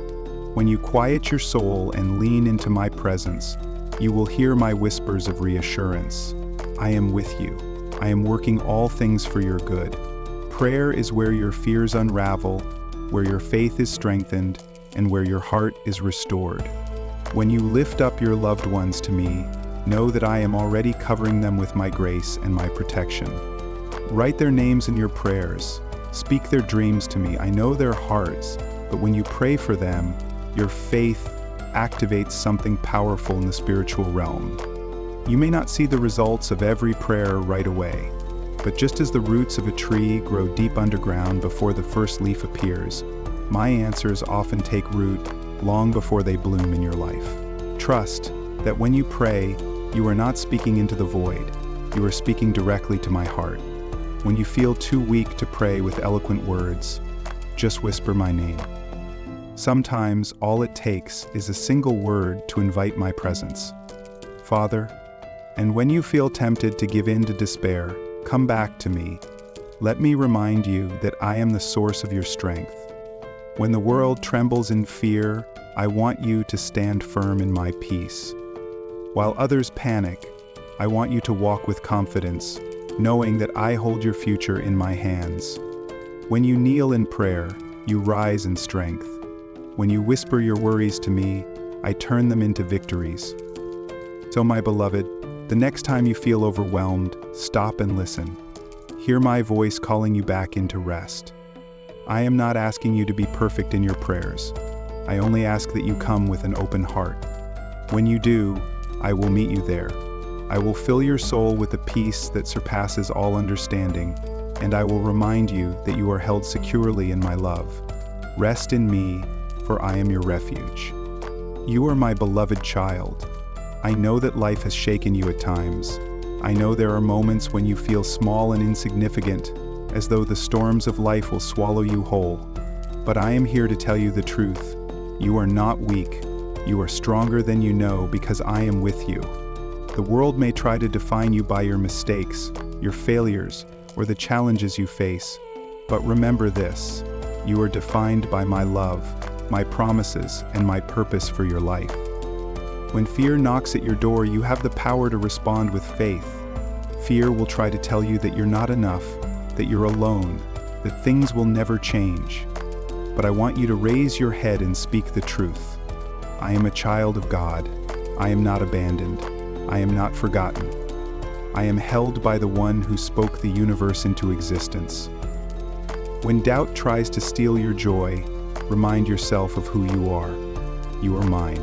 When you quiet your soul and lean into my presence, you will hear my whispers of reassurance. I am with you. I am working all things for your good. Prayer is where your fears unravel, where your faith is strengthened, and where your heart is restored. When you lift up your loved ones to me, know that I am already covering them with my grace and my protection. Write their names in your prayers. Speak their dreams to me. I know their hearts, but when you pray for them, your faith activates something powerful in the spiritual realm. You may not see the results of every prayer right away, but just as the roots of a tree grow deep underground before the first leaf appears, my answers often take root long before they bloom in your life. Trust that when you pray, you are not speaking into the void. You are speaking directly to my heart. When you feel too weak to pray with eloquent words, just whisper my name. Sometimes all it takes is a single word to invite my presence. Father, and when you feel tempted to give in to despair, come back to me. Let me remind you that I am the source of your strength. When the world trembles in fear, I want you to stand firm in my peace. While others panic, I want you to walk with confidence, knowing that I hold your future in my hands. When you kneel in prayer, you rise in strength. When you whisper your worries to me, I turn them into victories. So, my beloved, the next time you feel overwhelmed, stop and listen. Hear my voice calling you back into rest. I am not asking you to be perfect in your prayers. I only ask that you come with an open heart. When you do, I will meet you there. I will fill your soul with a peace that surpasses all understanding, and I will remind you that you are held securely in my love. Rest in me, for I am your refuge. You are my beloved child. I know that life has shaken you at times. I know there are moments when you feel small and insignificant, as though the storms of life will swallow you whole. But I am here to tell you the truth. You are not weak. You are stronger than you know because I am with you. The world may try to define you by your mistakes, your failures, or the challenges you face. But remember this, you are defined by my love, my promises, and my purpose for your life. When fear knocks at your door, you have the power to respond with faith. Fear will try to tell you that you're not enough, that you're alone, that things will never change. But I want you to raise your head and speak the truth. I am a child of God. I am not abandoned. I am not forgotten. I am held by the one who spoke the universe into existence. When doubt tries to steal your joy, remind yourself of who you are. You are mine.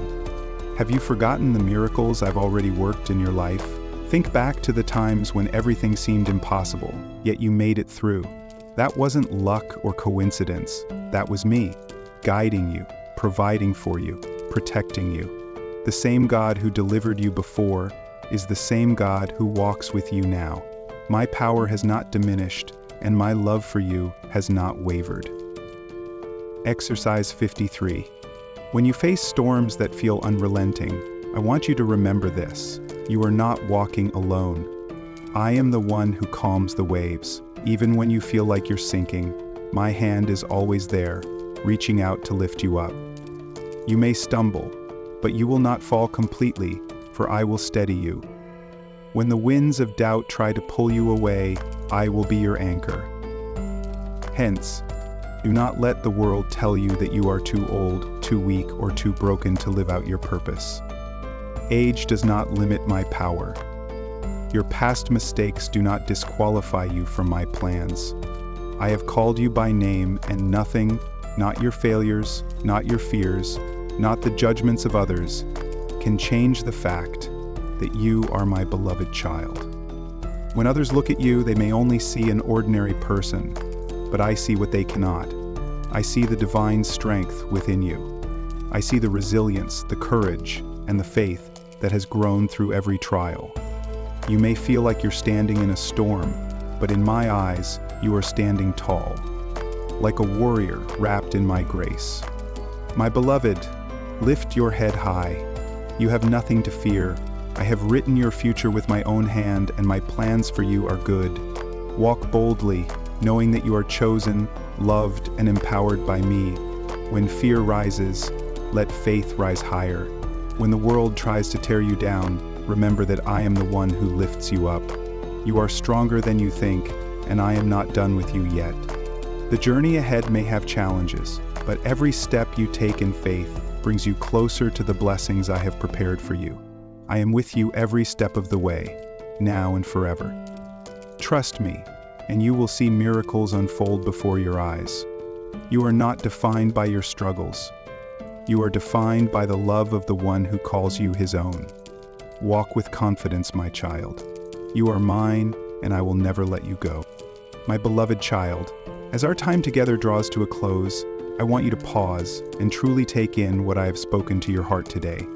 Have you forgotten the miracles I've already worked in your life? Think back to the times when everything seemed impossible, yet you made it through. That wasn't luck or coincidence. That was me, guiding you, providing for you, protecting you. The same God who delivered you before is the same God who walks with you now. My power has not diminished, and my love for you has not wavered. Exercise 53. When you face storms that feel unrelenting, I want you to remember this. You are not walking alone. I am the one who calms the waves. Even when you feel like you're sinking, my hand is always there, reaching out to lift you up. You may stumble, but you will not fall completely, for I will steady you. When the winds of doubt try to pull you away, I will be your anchor. Hence, do not let the world tell you that you are too old, too weak, or too broken to live out your purpose. Age does not limit my power. Your past mistakes do not disqualify you from my plans. I have called you by name, and nothing, not your failures, not your fears, not the judgments of others, can change the fact that you are my beloved child. When others look at you, they may only see an ordinary person, but I see what they cannot. I see the divine strength within you. I see the resilience, the courage, and the faith that has grown through every trial. You may feel like you're standing in a storm, but in my eyes, you are standing tall, like a warrior wrapped in my grace. My beloved, lift your head high. You have nothing to fear. I have written your future with my own hand, and my plans for you are good. Walk boldly, knowing that you are chosen, loved, and empowered by me. When fear rises, let faith rise higher. When the world tries to tear you down, remember that I am the one who lifts you up. You are stronger than you think, and I am not done with you yet. The journey ahead may have challenges, but every step you take in faith brings you closer to the blessings I have prepared for you. I am with you every step of the way, now and forever. Trust me, and you will see miracles unfold before your eyes. You are not defined by your struggles. You are defined by the love of the one who calls you his own. Walk with confidence, my child. You are mine, and I will never let you go. My beloved child, as our time together draws to a close, I want you to pause and truly take in what I have spoken to your heart today.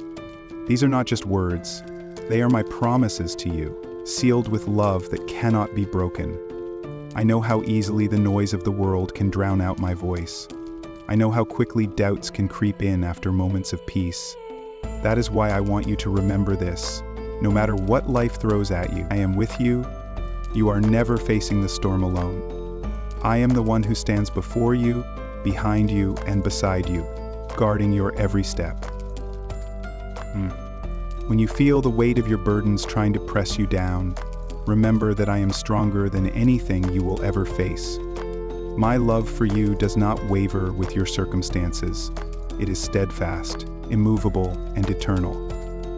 These are not just words. They are my promises to you, sealed with love that cannot be broken. I know how easily the noise of the world can drown out my voice. I know how quickly doubts can creep in after moments of peace. That is why I want you to remember this. No matter what life throws at you, I am with you. You are never facing the storm alone. I am the one who stands before you, behind you, and beside you, guarding your every step. When you feel the weight of your burdens trying to press you down, remember that I am stronger than anything you will ever face. My love for you does not waver with your circumstances. It is steadfast, immovable, and eternal.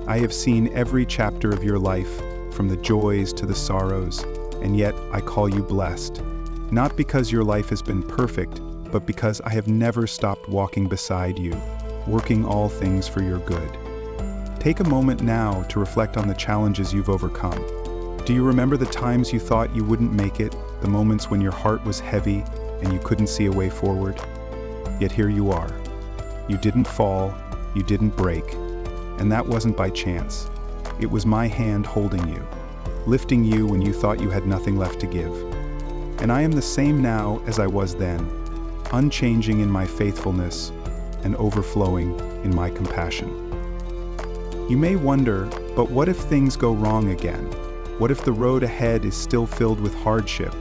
I have seen every chapter of your life, from the joys to the sorrows, and yet I call you blessed. Not because your life has been perfect, but because I have never stopped walking beside you, working all things for your good. Take a moment now to reflect on the challenges you've overcome. Do you remember the times you thought you wouldn't make it, the moments when your heart was heavy and you couldn't see a way forward? Yet here you are. You didn't fall, you didn't break, and that wasn't by chance. It was my hand holding you, lifting you when you thought you had nothing left to give. And I am the same now as I was then, unchanging in my faithfulness and overflowing in my compassion. You may wonder, but what if things go wrong again? What if the road ahead is still filled with hardship?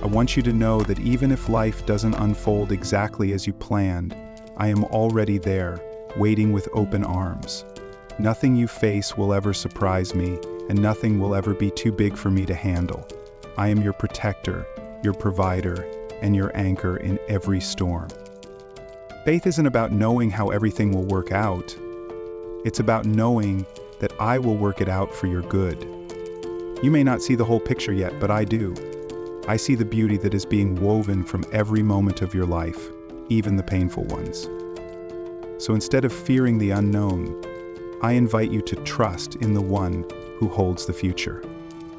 I want you to know that even if life doesn't unfold exactly as you planned, I am already there, waiting with open arms. Nothing you face will ever surprise me, and nothing will ever be too big for me to handle. I am your protector, your provider, and your anchor in every storm. Faith isn't about knowing how everything will work out. It's about knowing that I will work it out for your good. You may not see the whole picture yet, but I do. I see the beauty that is being woven from every moment of your life, even the painful ones. So instead of fearing the unknown, I invite you to trust in the one who holds the future.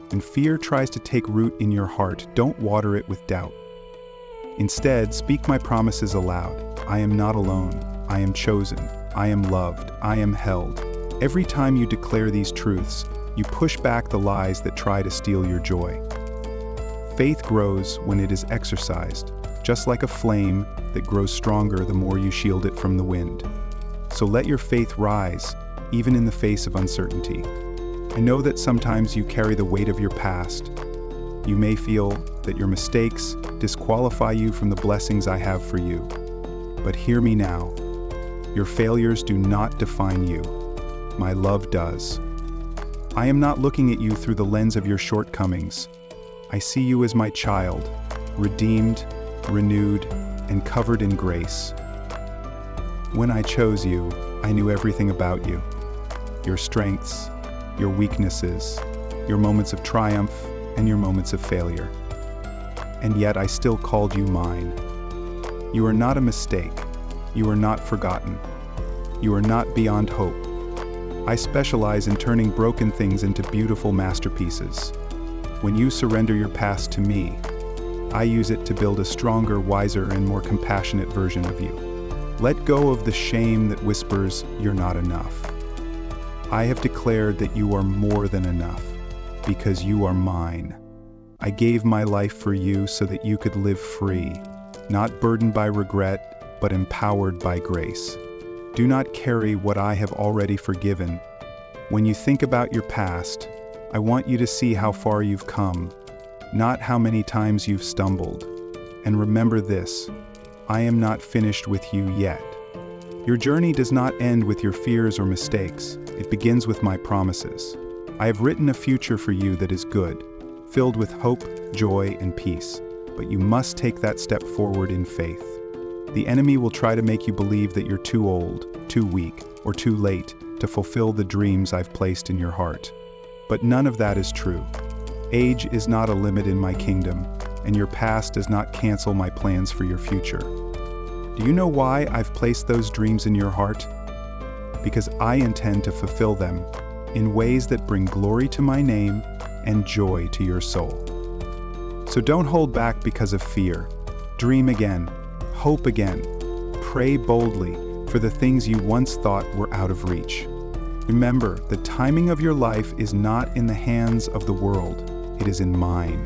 When fear tries to take root in your heart, don't water it with doubt. Instead, speak my promises aloud. I am not alone. I am chosen. I am loved. I am held. Every time you declare these truths, you push back the lies that try to steal your joy. Faith grows when it is exercised, just like a flame that grows stronger the more you shield it from the wind. So let your faith rise, even in the face of uncertainty. I know that sometimes you carry the weight of your past. You may feel that your mistakes disqualify you from the blessings I have for you. But hear me now. Your failures do not define you. My love does. I am not looking at you through the lens of your shortcomings. I see you as my child, redeemed, renewed, and covered in grace. When I chose you, I knew everything about you. Your strengths, your weaknesses, your moments of triumph, and your moments of failure. And yet I still called you mine. You are not a mistake. You are not forgotten. You are not beyond hope. I specialize in turning broken things into beautiful masterpieces. When you surrender your past to me, I use it to build a stronger, wiser, and more compassionate version of you. Let go of the shame that whispers you're not enough. I have declared that you are more than enough, because you are mine. I gave my life for you so that you could live free, not burdened by regret, but empowered by grace. Do not carry what I have already forgiven. When you think about your past, I want you to see how far you've come, not how many times you've stumbled. And remember this, I am not finished with you yet. Your journey does not end with your fears or mistakes. It begins with my promises. I have written a future for you that is good, filled with hope, joy, and peace. But you must take that step forward in faith. The enemy will try to make you believe that you're too old, too weak, or too late to fulfill the dreams I've placed in your heart. But none of that is true. Age is not a limit in my kingdom, and your past does not cancel my plans for your future. Do you know why I've placed those dreams in your heart? Because I intend to fulfill them in ways that bring glory to my name and joy to your soul. So don't hold back because of fear. Dream again, hope again, pray boldly for the things you once thought were out of reach. Remember, the timing of your life is not in the hands of the world, it is in mine.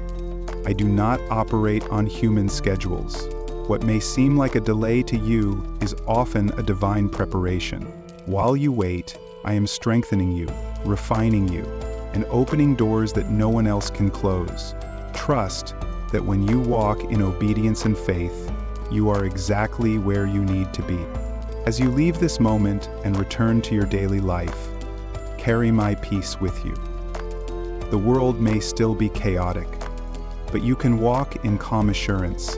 I do not operate on human schedules. What may seem like a delay to you is often a divine preparation. While you wait, I am strengthening you, refining you, and opening doors that no one else can close. Trust that when you walk in obedience and faith, you are exactly where you need to be. As you leave this moment and return to your daily life, carry my peace with you. The world may still be chaotic, but you can walk in calm assurance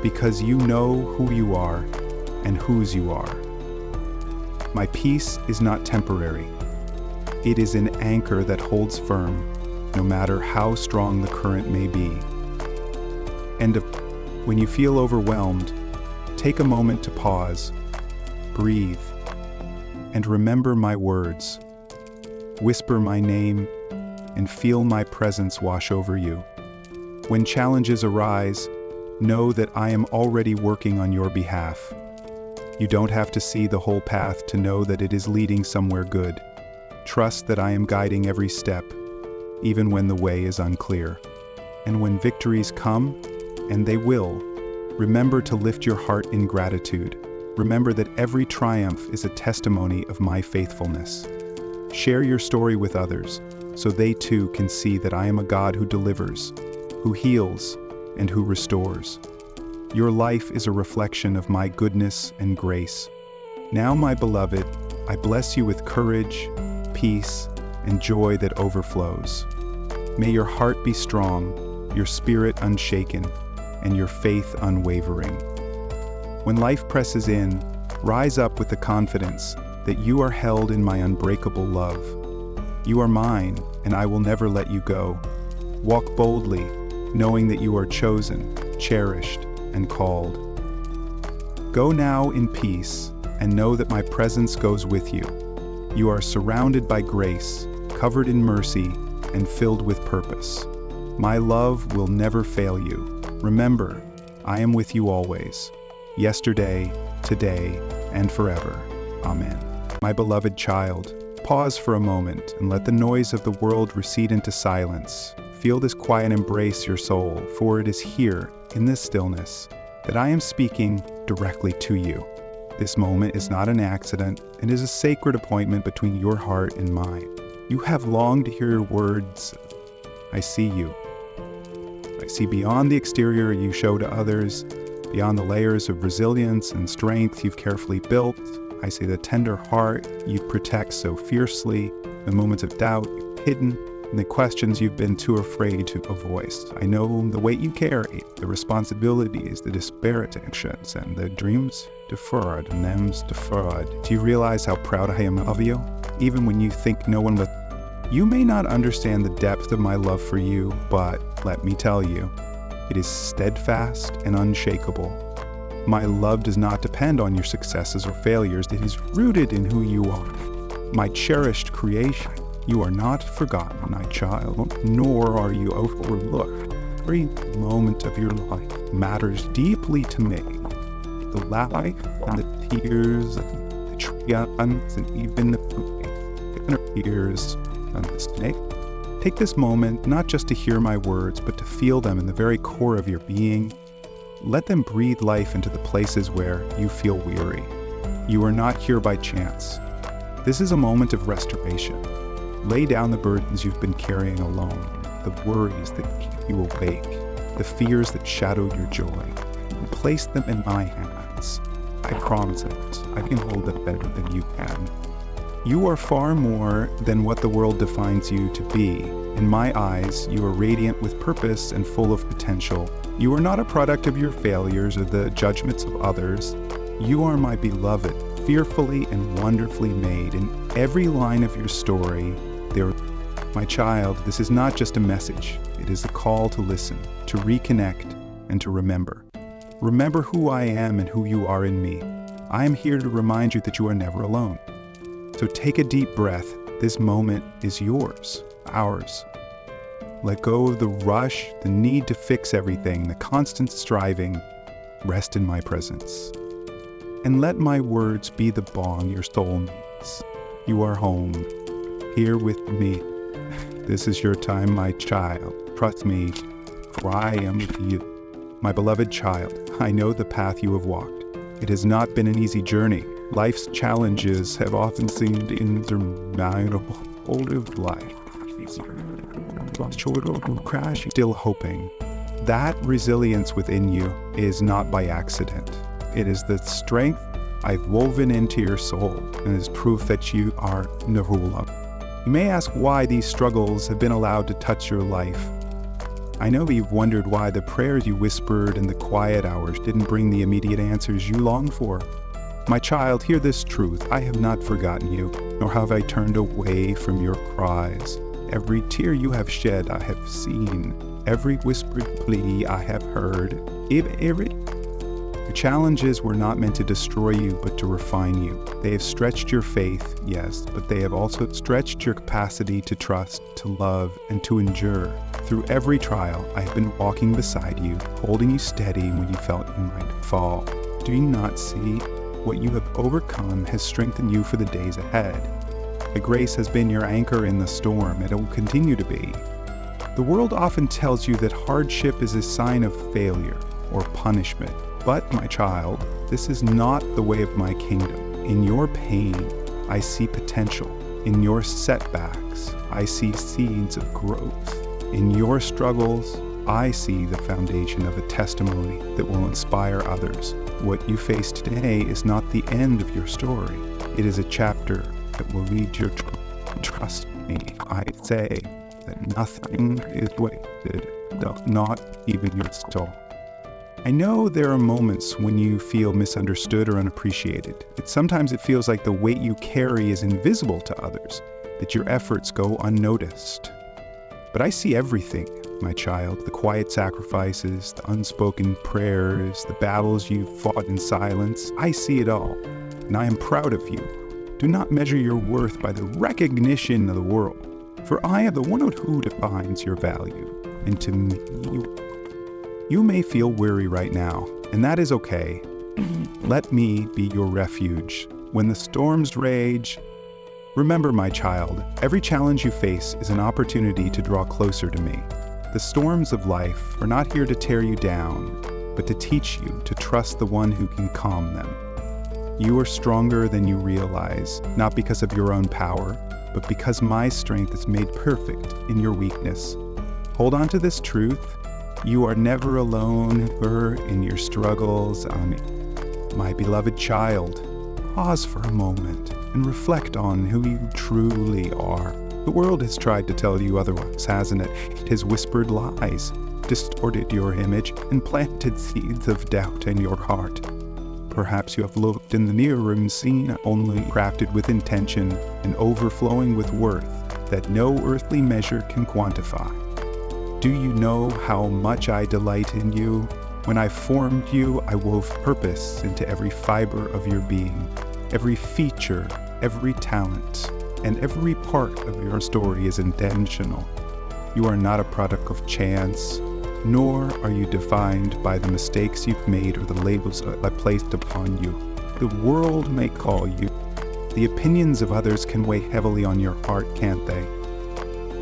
because you know who you are and whose you are. My peace is not temporary. It is an anchor that holds firm, no matter how strong the current may be. And when you feel overwhelmed, take a moment to pause, breathe, and remember my words. Whisper my name and feel my presence wash over you. When challenges arise, know that I am already working on your behalf. You don't have to see the whole path to know that it is leading somewhere good. Trust that I am guiding every step, even when the way is unclear. And when victories come, and they will, remember to lift your heart in gratitude. Remember that every triumph is a testimony of my faithfulness. Share your story with others, so they too can see that I am a God who delivers, who heals, and who restores. Your life is a reflection of my goodness and grace. Now, my beloved, I bless you with courage, peace, and joy that overflows. May your heart be strong, your spirit unshaken, and your faith unwavering. When life presses in, rise up with the confidence that you are held in my unbreakable love. You are mine, and I will never let you go. Walk boldly, knowing that you are chosen, cherished, and called. Go now in peace, and know that my presence goes with you. You are surrounded by grace, covered in mercy, and filled with purpose. My love will never fail you. Remember, I am with you always, yesterday, today, and forever. Amen. My beloved child, pause for a moment and let the noise of the world recede into silence. Feel this quiet embrace your soul, for it is here, in this stillness, that I am speaking directly to you. This moment is not an accident. It is a sacred appointment between your heart and mine. You have longed to hear your words. I see you. I see beyond the exterior you show to others, beyond the layers of resilience and strength you've carefully built. I see the tender heart you protect so fiercely, the moments of doubt you've hidden, and the questions you've been too afraid to voice. I know the weight you carry, the responsibilities, the disparitions, and the dreams deferred and them's deferred. Do you realize how proud I am of you? Even when you think no one will. You may not understand the depth of my love for you, but let me tell you, it is steadfast and unshakable. My love does not depend on your successes or failures. It is rooted in who you are, my cherished creation. You are not forgotten, my child, nor are you overlooked. Every moment of your life matters deeply to me. The life and the tears, the triumphs, and even the fears and the snake. Take this moment not just to hear my words, but to feel them in the very core of your being. Let them breathe life into the places where you feel weary. You are not here by chance. This is a moment of restoration. Lay down the burdens you've been carrying alone, the worries that keep you awake, the fears that shadow your joy, and place them in my hands. I promise it, I can hold them better than you can. You are far more than what the world defines you to be. In my eyes, you are radiant with purpose and full of potential. You are not a product of your failures or the judgments of others. You are my beloved, fearfully and wonderfully made. In every line of your story, my child, this is not just a message. It is a call to listen, to reconnect, and to remember. Remember who I am and who you are in me. I am here to remind you that you are never alone. So take a deep breath. This moment is yours, ours. Let go of the rush, the need to fix everything, the constant striving. Rest in my presence. And let my words be the balm your soul needs. You are home, here with me. This is your time, my child. Trust me, for I am with you. My beloved child, I know the path you have walked. It has not been an easy journey. Life's challenges have often seemed insurmountable. All of life, crashing, still hoping. That resilience within you is not by accident. It is the strength I've woven into your soul and is proof that you are Nahula. You may ask why these struggles have been allowed to touch your life. I know you've wondered why the prayers you whispered in the quiet hours didn't bring the immediate answers you longed for. My child, hear this truth. I have not forgotten you, nor have I turned away from your cries. Every tear you have shed I have seen. Every whispered plea I have heard. Your challenges were not meant to destroy you, but to refine you. They have stretched your faith, yes, but they have also stretched your capacity to trust, to love, and to endure. Through every trial, I have been walking beside you, holding you steady when you felt you might fall. Do you not see? What you have overcome has strengthened you for the days ahead. The grace has been your anchor in the storm, and it will continue to be. The world often tells you that hardship is a sign of failure or punishment. But, my child, this is not the way of my kingdom. In your pain, I see potential. In your setbacks, I see seeds of growth. In your struggles, I see the foundation of a testimony that will inspire others. What you face today is not the end of your story. It is a chapter that will lead your trust me. I say that nothing is wasted, not even your soul. I know there are moments when you feel misunderstood or unappreciated. Sometimes it feels like the weight you carry is invisible to others. that your efforts go unnoticed. But I see everything, my child, the quiet sacrifices, the unspoken prayers, the battles you fought in silence. I see it all, and I am proud of you. Do not measure your worth by the recognition of the world, for I am the one who defines your value. And to me, you may feel weary right now, and that is okay. Let me be your refuge. When the storms rage, remember, my child, every challenge you face is an opportunity to draw closer to me. The storms of life are not here to tear you down, but to teach you to trust the one who can calm them. You are stronger than you realize, not because of your own power, but because my strength is made perfect in your weakness. Hold on to this truth. You are never alone in your struggles. My beloved child, pause for a moment and reflect on who you truly are. The world has tried to tell you otherwise, hasn't it? It has whispered lies, distorted your image, and planted seeds of doubt in your heart. Perhaps you have looked in the mirror and seen only crafted with intention and overflowing with worth that no earthly measure can quantify. Do you know how much I delight in you? When I formed you, I wove purpose into every fiber of your being. Every feature, every talent, and every part of your story is intentional. You are not a product of chance, nor are you defined by the mistakes you've made or the labels I placed upon you. The world may call you. The opinions of others can weigh heavily on your heart, can't they?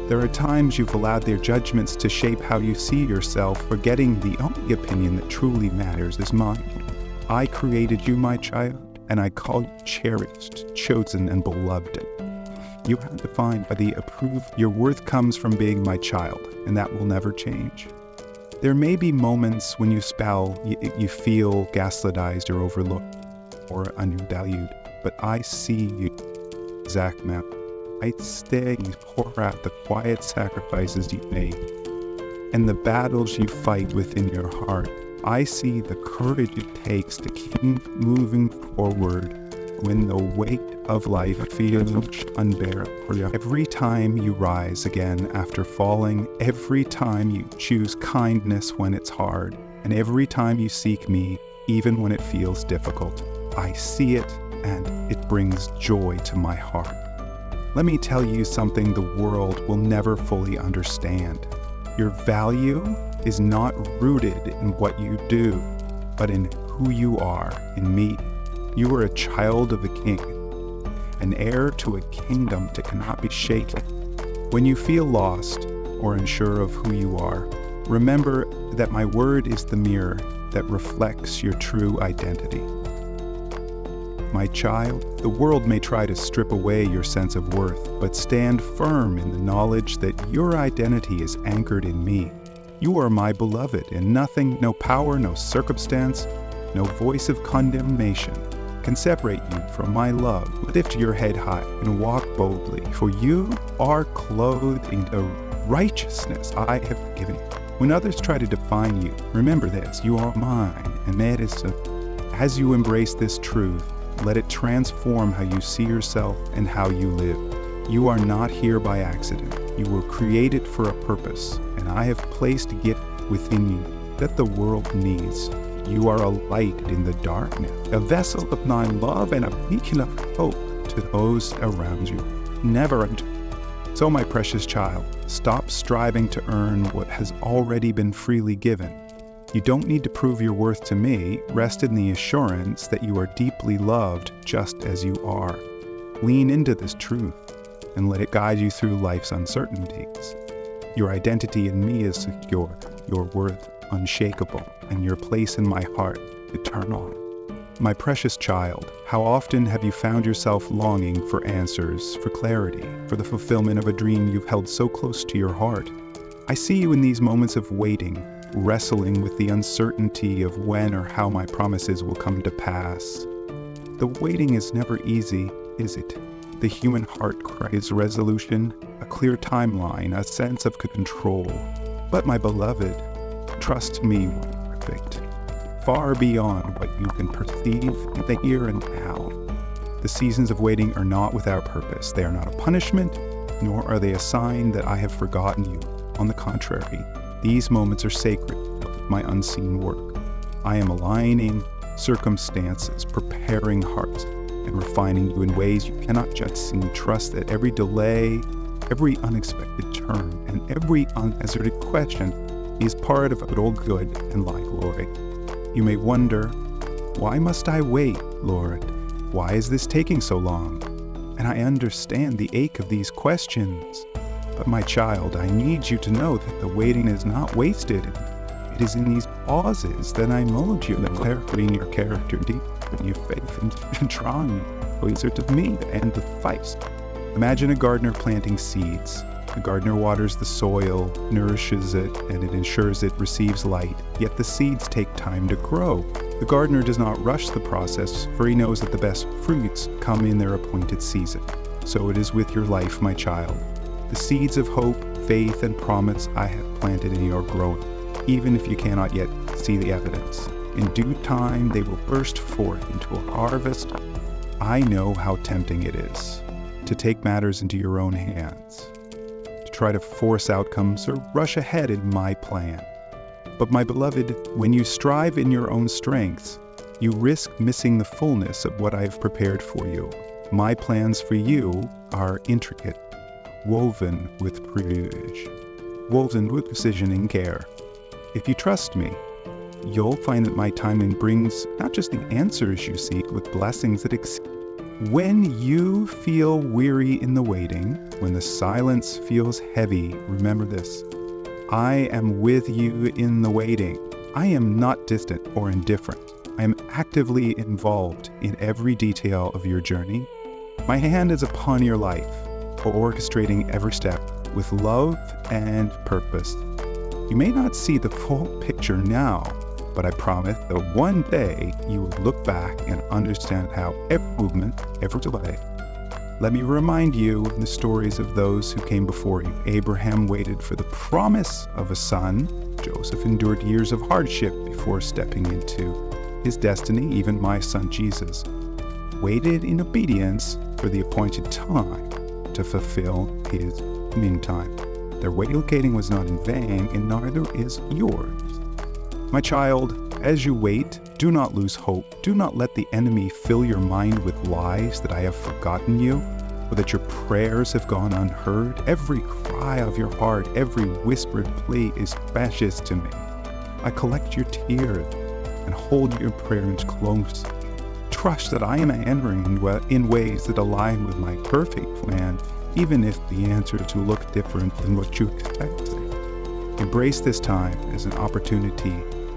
There are times you've allowed their judgments to shape how you see yourself, forgetting the only opinion that truly matters is mine. I created you, my child, and I call you cherished, chosen, and beloved. You are defined by the approved. Your worth comes from being my child, and that will never change. There may be moments when you feel gaslightized or overlooked or undervalued, but I see you, Zach Map. I stay, you pour out the quiet sacrifices you made and the battles you fight within your heart. I see the courage it takes to keep moving forward when the weight of life feels unbearable. Every time you rise again after falling, every time you choose kindness when it's hard, and every time you seek me, even when it feels difficult, I see it and it brings joy to my heart. Let me tell you something the world will never fully understand. Your value is not rooted in what you do, but in who you are in me. You are a child of the King, an heir to a kingdom that cannot be shaken. When you feel lost or unsure of who you are, remember that my word is the mirror that reflects your true identity. My child, the world may try to strip away your sense of worth, but stand firm in the knowledge that your identity is anchored in me. You are my beloved, and nothing, no power, no circumstance, no voice of condemnation can separate you from my love. Lift your head high and walk boldly, for you are clothed in the righteousness I have given you. When others try to define you, remember this, you are mine, and that is as you embrace this truth, let it transform how you see yourself and how you live. You are not here by accident. You were created for a purpose, and I have placed a gift within you that the world needs. You are a light in the darkness, a vessel of my love and a beacon of hope to those around you. Never. So, my precious child, stop striving to earn what has already been freely given. You don't need to prove your worth to me. Rest in the assurance that you are deeply loved just as you are. Lean into this truth and let it guide you through life's uncertainties. Your identity in me is secure, your worth unshakable, and your place in my heart eternal. My precious child, how often have you found yourself longing for answers, for clarity, for the fulfillment of a dream you've held so close to your heart? I see you in these moments of waiting, wrestling with the uncertainty of when or how my promises will come to pass. The waiting is never easy, is it? The human heart craves resolution, a clear timeline, a sense of control. But my beloved, trust me, perfect, far beyond what you can perceive in the here and now. The seasons of waiting are not without purpose. They are not a punishment, nor are they a sign that I have forgotten you. On the contrary, these moments are sacred of my unseen work. I am aligning circumstances, preparing hearts, and refining you in ways you cannot just see. Trust that every delay, every unexpected turn, and every unanswered question is part of all good and my glory. You may wonder, why must I wait, Lord? Why is this taking so long? And I understand the ache of these questions. But my child, I need you to know that the waiting is not wasted. It is in these pauses that I mold you, that clarifying your character, deepening your faith, and drawing you closer to me and the fight. Imagine a gardener planting seeds. The gardener waters the soil, nourishes it, and it ensures it receives light. Yet the seeds take time to grow. The gardener does not rush the process, for he knows that the best fruits come in their appointed season. So it is with your life, my child. The seeds of hope, faith, and promise I have planted in your growing, even if you cannot yet see the evidence. In due time, they will burst forth into a harvest. I know how tempting it is to take matters into your own hands, to try to force outcomes or rush ahead in my plan. But my beloved, when you strive in your own strengths, you risk missing the fullness of what I have prepared for you. My plans for you are intricate, woven with precision and care. If you trust me, you'll find that my timing brings not just the answers you seek, but blessings that exceed. When you feel weary in the waiting, when the silence feels heavy, remember this. I am with you in the waiting. I am not distant or indifferent. I am actively involved in every detail of your journey. My hand is upon your life, orchestrating every step with love and purpose. You may not see the full picture now, but I promise that one day you will look back and understand how every movement, every delay. Let me remind you of the stories of those who came before you. Abraham waited for the promise of a son. Joseph endured years of hardship before stepping into his destiny. Even my son Jesus waited in obedience for the appointed time to fulfill his meantime. Their waiting was not in vain, and neither is yours. My child, as you wait, do not lose hope. Do not let the enemy fill your mind with lies that I have forgotten you, or that your prayers have gone unheard. Every cry of your heart, every whispered plea is precious to me. I collect your tears and hold your prayers close. Trust that I am answering in ways that align with my perfect plan, even if the answers will look different than what you expect. Embrace this time as an opportunity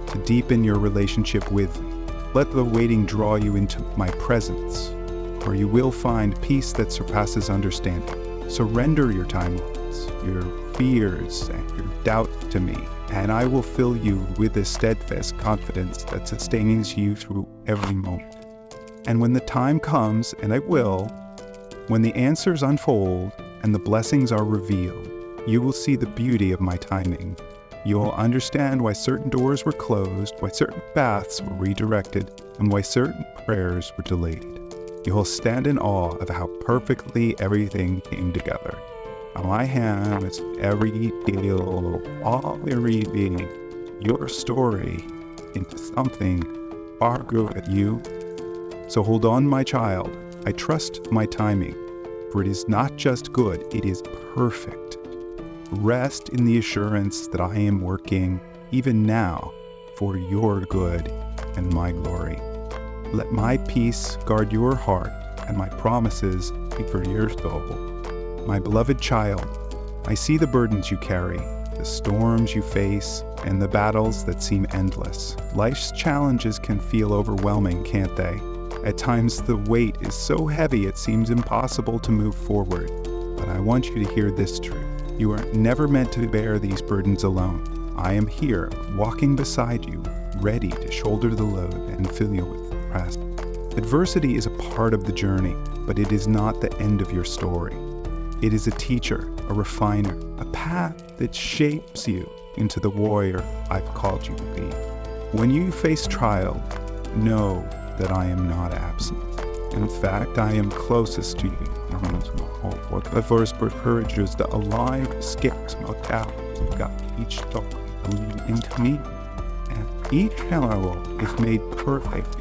to deepen your relationship with me. Let the waiting draw you into my presence, where you will find peace that surpasses understanding. Surrender your timelines, your fears, and your doubts to me, and I will fill you with a steadfast confidence that sustains you through every moment. And when the time comes, and it will, when the answers unfold and the blessings are revealed, you will see the beauty of my timing. You will understand why certain doors were closed, why certain paths were redirected, and why certain prayers were delayed. You will stand in awe of how perfectly everything came together. On my hand is every detail, all revealing your story into something far greater than you. So hold on, my child. I trust my timing, for it is not just good, it is perfect. Rest in the assurance that I am working, even now, for your good and my glory. Let my peace guard your heart, and my promises be for your soul. My beloved child, I see the burdens you carry, the storms you face, and the battles that seem endless. Life's challenges can feel overwhelming, can't they? At times the weight is so heavy it seems impossible to move forward. But I want you to hear this truth. You are never meant to bear these burdens alone. I am here, walking beside you, ready to shoulder the load and fill you with rest. Adversity is a part of the journey, but it is not the end of your story. It is a teacher, a refiner, a path that shapes you into the warrior I've called you to be. When you face trial, know that I am not absent. In fact, I am closest to you. The verse encourages the alive scarce not out. God, each soul believe into me, and each fellow is made perfect.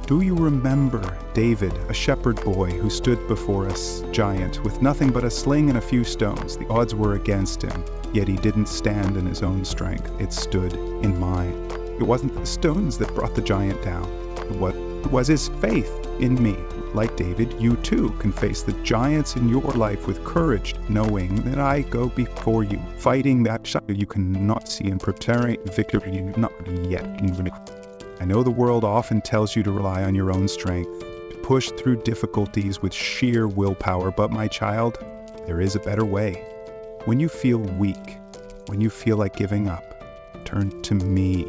Do you remember David, a shepherd boy who stood before a giant with nothing but a sling and a few stones? The odds were against him, yet he didn't stand in his own strength. It stood in mine. It wasn't the stones that brought the giant down. It was his faith in me. Like David, you too can face the giants in your life with courage, knowing that I go before you, fighting that shadow you cannot see and preparing victory you not yet. I know the world often tells you to rely on your own strength, to push through difficulties with sheer willpower, but my child, there is a better way. When you feel weak, when you feel like giving up, turn to me.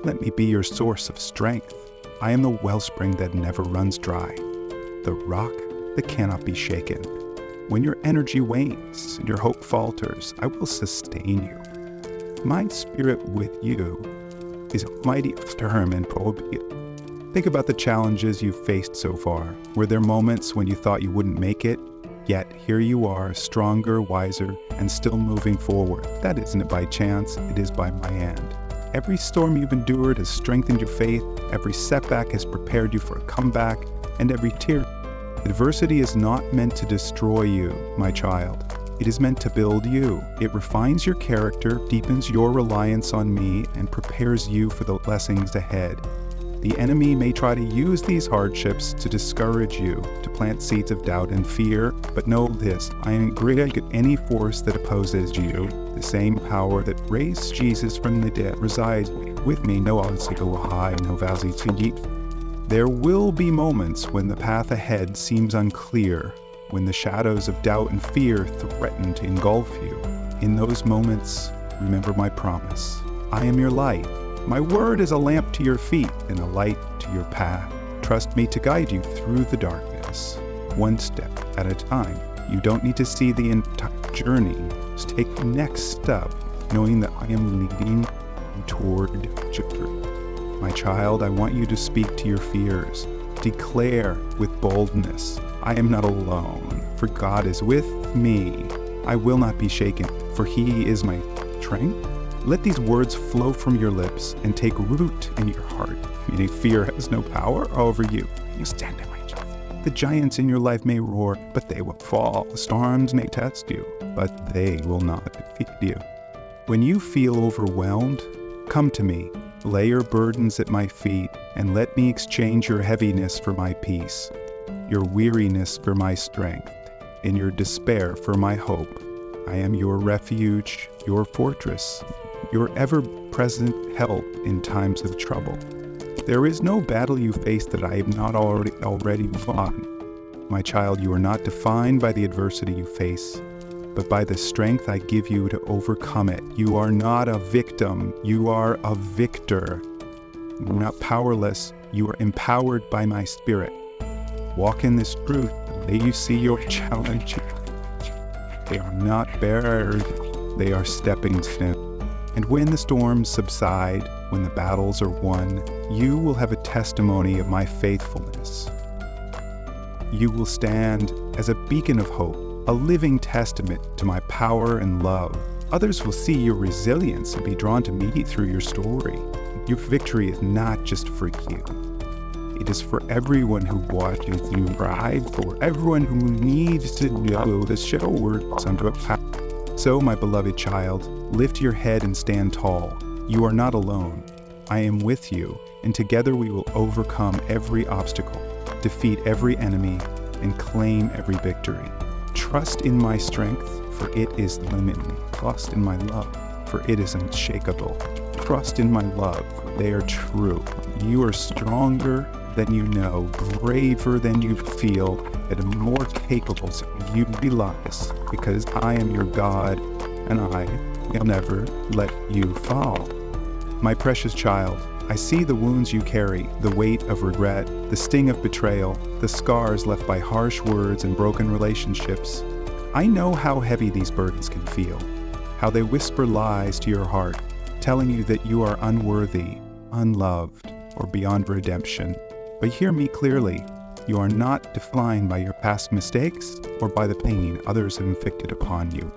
Let me be your source of strength. I am the wellspring that never runs dry, the rock that cannot be shaken. When your energy wanes and your hope falters, I will sustain you. My spirit with you is mighty, firm, and obedient. Think about the challenges you've faced so far. Were there moments when you thought you wouldn't make it? Yet here you are, stronger, wiser, and still moving forward. That isn't by chance, it is by my hand. Every storm you've endured has strengthened your faith, every setback has prepared you for a comeback, and every tear. Adversity is not meant to destroy you, my child. It is meant to build you. It refines your character, deepens your reliance on me, and prepares you for the blessings ahead. The enemy may try to use these hardships to discourage you, to plant seeds of doubt and fear, but know this, I am greater than any force that opposes you. The same power that raised Jesus from the dead resides with me. No obstacle high, no valley too deep. There will be moments when the path ahead seems unclear, when the shadows of doubt and fear threaten to engulf you. In those moments, remember my promise. I am your light. My word is a lamp to your feet and a light to your path. Trust me to guide you through the darkness, one step at a time. You don't need to see the entire journey. Just take the next step, knowing that I am leading you toward victory. My child, I want you to speak to your fears. Declare with boldness, I am not alone, for God is with me. I will not be shaken, for He is my strength. Let these words flow from your lips and take root in your heart, meaning fear has no power over you. You stand in my child. The giants in your life may roar, but they will fall. The storms may test you, but they will not defeat you. When you feel overwhelmed, come to me. Lay your burdens at my feet, and let me exchange your heaviness for my peace, your weariness for my strength, and your despair for my hope. I am your refuge, your fortress, your ever-present help in times of trouble. There is no battle you face that I have not already won. My child, you are not defined by the adversity you face, but by the strength I give you to overcome it. You are not a victim, you are a victor. You're not powerless, you are empowered by my spirit. Walk in this truth, the way you see your challenge. They are not barriers, they are stepping stones. And when the storms subside, when the battles are won, you will have a testimony of my faithfulness. You will stand as a beacon of hope, a living testament to my power and love. Others will see your resilience and be drawn to me through your story. Your victory is not just for you. It is for everyone who watches you ride, for everyone who needs to know the show words under a power. So, my beloved child, lift your head and stand tall. You are not alone. I am with you, and together we will overcome every obstacle, defeat every enemy, and claim every victory. Trust in my strength, for it is limitless. Trust in my love, for it is unshakable. Trust in my love, for they are true. You are stronger than you know, braver than you feel, and more capable than you realize, because I am your God, and I will never let you fall. My precious child, I see the wounds you carry, the weight of regret, the sting of betrayal, the scars left by harsh words and broken relationships. I know how heavy these burdens can feel, how they whisper lies to your heart, telling you that you are unworthy, unloved, or beyond redemption. But hear me clearly. You are not defined by your past mistakes or by the pain others have inflicted upon you.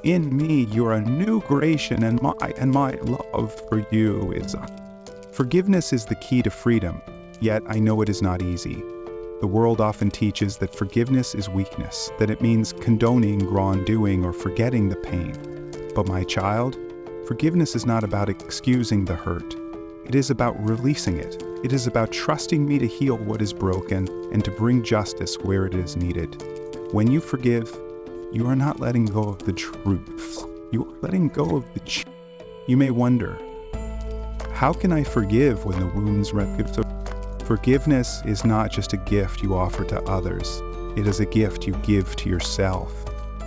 In me, you are a new creation, and my love for you is forgiveness is the key to freedom, yet I know it is not easy. The world often teaches that forgiveness is weakness, that it means condoning wrongdoing or forgetting the pain. But my child, forgiveness is not about excusing the hurt. It is about releasing it. It is about trusting me to heal what is broken and to bring justice where it is needed. When you forgive, you are not letting go of the truth. You are letting go of the truth. You may wonder, how can I forgive when the wounds rupture? Forgiveness is not just a gift you offer to others. It is a gift you give to yourself.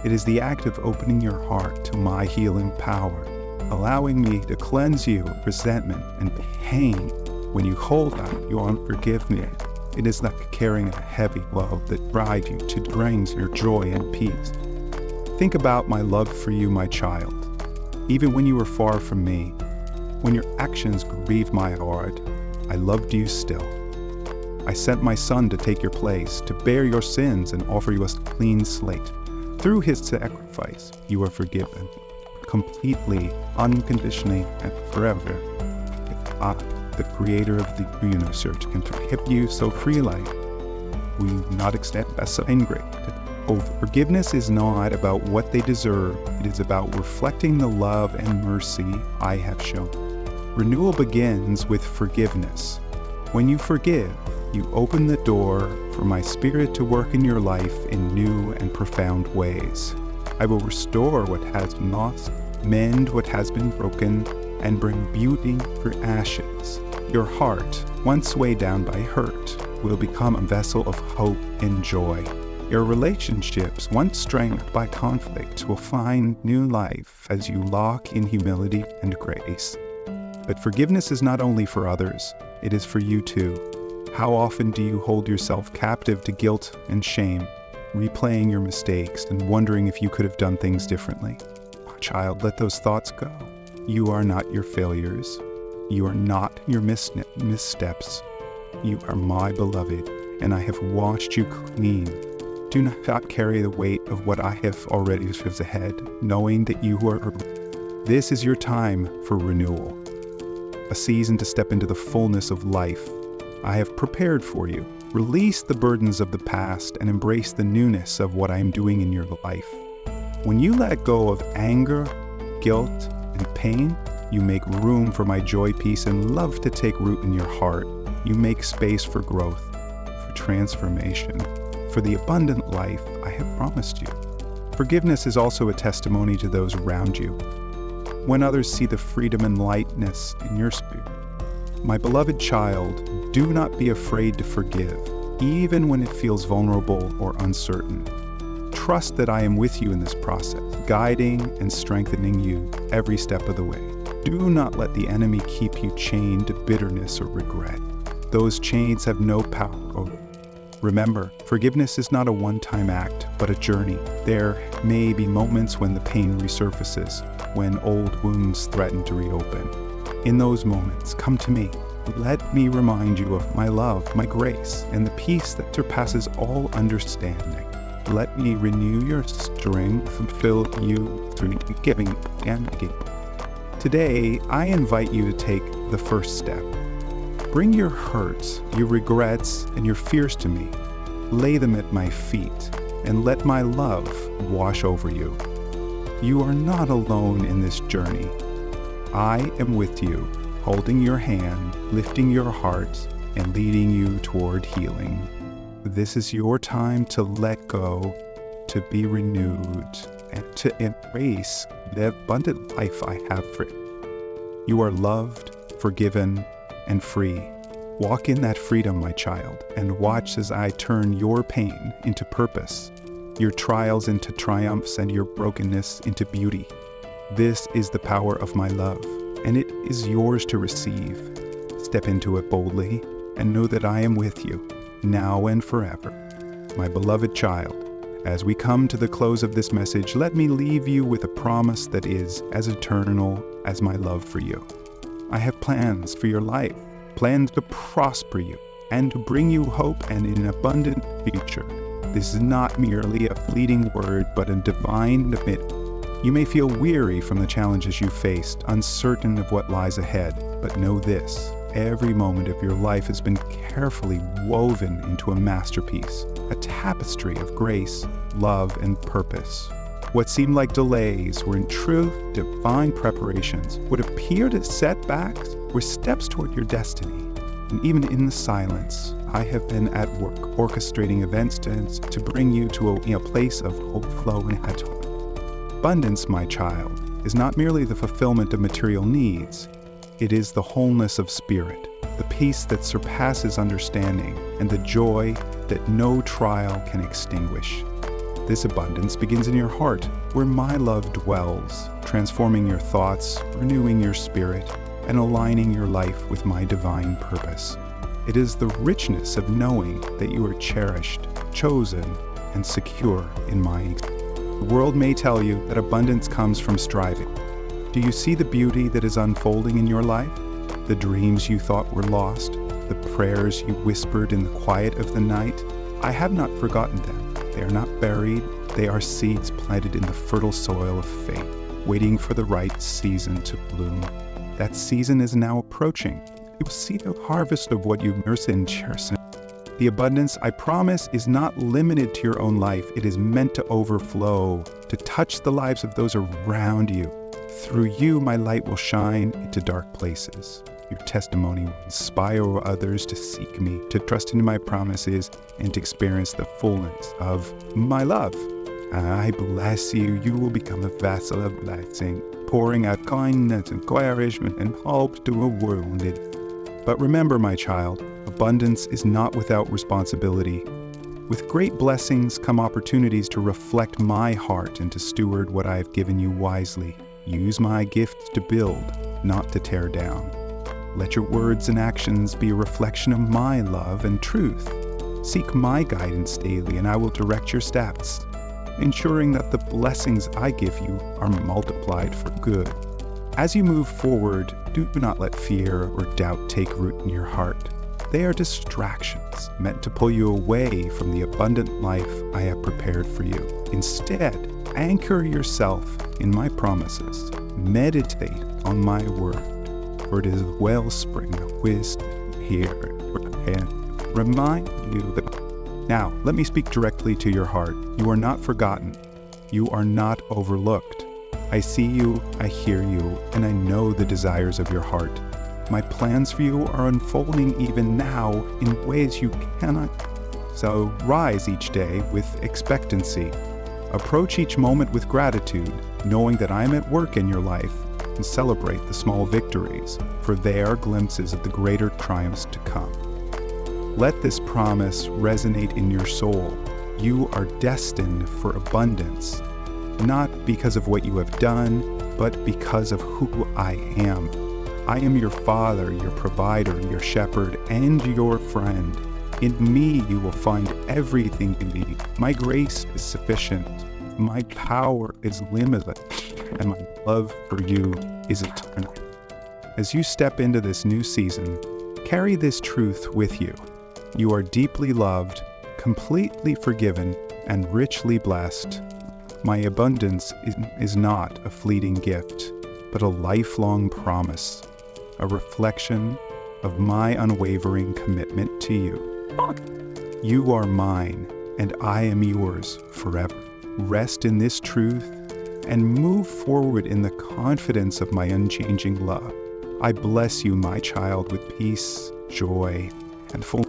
It is the act of opening your heart to my healing power, allowing me to cleanse you of resentment and pain. When you hold out your unforgiveness, it is like carrying a heavy load that drives you to drains your joy and peace. Think about my love for you, my child. Even when you were far from me, when your actions grieved my heart, I loved you still. I sent my son to take your place, to bear your sins and offer you a clean slate. Through his sacrifice, you are forgiven, completely, unconditionally, and forever. If I, the creator of the universe, can forgive you so freely, will you not extend as ingratitude? Forgiveness is not about what they deserve. It is about reflecting the love and mercy I have shown. Renewal begins with forgiveness. When you forgive, you open the door for my spirit to work in your life in new and profound ways. I will restore what has been lost, mend what has been broken, and bring beauty for ashes. Your heart, once weighed down by hurt, will become a vessel of hope and joy. Your relationships, once strained by conflict, will find new life as you lock in humility and grace. But forgiveness is not only for others, it is for you too. How often do you hold yourself captive to guilt and shame, replaying your mistakes and wondering if you could have done things differently? Child, let those thoughts go. You are not your failures. You are not your missteps. You are my beloved, and I have washed you clean. Do not carry the weight of what I have already lives ahead, knowing that you are. This is your time for renewal, a season to step into the fullness of life I have prepared for you. Release the burdens of the past and embrace the newness of what I am doing in your life. When you let go of anger, guilt, and pain, you make room for my joy, peace, and love to take root in your heart. You make space for growth, for transformation, for the abundant life I have promised you. Forgiveness is also a testimony to those around you. When others see the freedom and lightness in your spirit, my beloved child, do not be afraid to forgive, even when it feels vulnerable or uncertain. Trust that I am with you in this process, guiding and strengthening you every step of the way. Do not let the enemy keep you chained to bitterness or regret. Those chains have no power over you. Remember, forgiveness is not a one-time act, but a journey. There may be moments when the pain resurfaces, when old wounds threaten to reopen. In those moments, come to me. Let me remind you of my love, my grace, and the peace that surpasses all understanding. Let me renew your strength and fill you through giving and again. Today, I invite you to take the first step. Bring your hurts, your regrets, and your fears to me. Lay them at my feet, and let my love wash over you. You are not alone in this journey. I am with you, holding your hand, lifting your heart, and leading you toward healing. This is your time to let go, to be renewed, and to embrace the abundant life I have for you. You are loved, forgiven, and free. Walk in that freedom, my child, and watch as I turn your pain into purpose, your trials into triumphs, and your brokenness into beauty. This is the power of my love, and it is yours to receive. Step into it boldly, and know that I am with you, now and forever. My beloved child, as we come to the close of this message, let me leave you with a promise that is as eternal as my love for you. I have plans for your life, plans to prosper you, and to bring you hope and an abundant future. This is not merely a fleeting word, but a divine commitment. You may feel weary from the challenges you faced, uncertain of what lies ahead, but know this: every moment of your life has been carefully woven into a masterpiece, a tapestry of grace, love, and purpose. What seemed like delays were in truth divine preparations. What appeared as setbacks were steps toward your destiny. And even in the silence, I have been at work orchestrating events to bring you to a place of overflow and atonement. Abundance, my child, is not merely the fulfillment of material needs. It is the wholeness of spirit, the peace that surpasses understanding, and the joy that no trial can extinguish. This abundance begins in your heart, where my love dwells, transforming your thoughts, renewing your spirit, and aligning your life with my divine purpose. It is the richness of knowing that you are cherished, chosen, and secure in my existence. The world may tell you that abundance comes from striving. Do you see the beauty that is unfolding in your life? The dreams you thought were lost, the prayers you whispered in the quiet of the night? I have not forgotten them. They are not buried. They are seeds planted in the fertile soil of faith, waiting for the right season to bloom. That season is now approaching. You will see the harvest of what you nurse and cherish. The abundance, I promise, is not limited to your own life. It is meant to overflow, to touch the lives of those around you. Through you, my light will shine into dark places. Your testimony will inspire others to seek me, to trust in my promises, and to experience the fullness of my love. I bless you. You will become a vessel of blessing, pouring out kindness, encouragement, and hope to a wounded. But remember, my child, abundance is not without responsibility. With great blessings come opportunities to reflect my heart and to steward what I have given you wisely. Use my gifts to build, not to tear down. Let your words and actions be a reflection of my love and truth. Seek my guidance daily, and I will direct your steps, ensuring that the blessings I give you are multiplied for good. As you move forward, do not let fear or doubt take root in your heart. They are distractions meant to pull you away from the abundant life I have prepared for you. Instead, anchor yourself in my promises. Meditate on my word, for it is a wellspring of wisdom here and remind you that. Now, let me speak directly to your heart. You are not forgotten. You are not overlooked. I see you, I hear you, and I know the desires of your heart. My plans for you are unfolding even now in ways you cannot. So rise each day with expectancy. Approach each moment with gratitude, knowing that I am at work in your life, and celebrate the small victories, for they are glimpses of the greater triumphs to come. Let this promise resonate in your soul. You are destined for abundance, not because of what you have done, but because of who I am. I am your Father, your provider, your shepherd, and your friend. In me you will find everything you need. My grace is sufficient. My power is limitless, and my love for you is eternal. As you step into this new season, carry this truth with you. You are deeply loved, completely forgiven, and richly blessed. My abundance is not a fleeting gift, but a lifelong promise, a reflection of my unwavering commitment to you. You are mine, and I am yours forever. Rest in this truth and move forward in the confidence of my unchanging love. I bless you, my child, with peace, joy, and full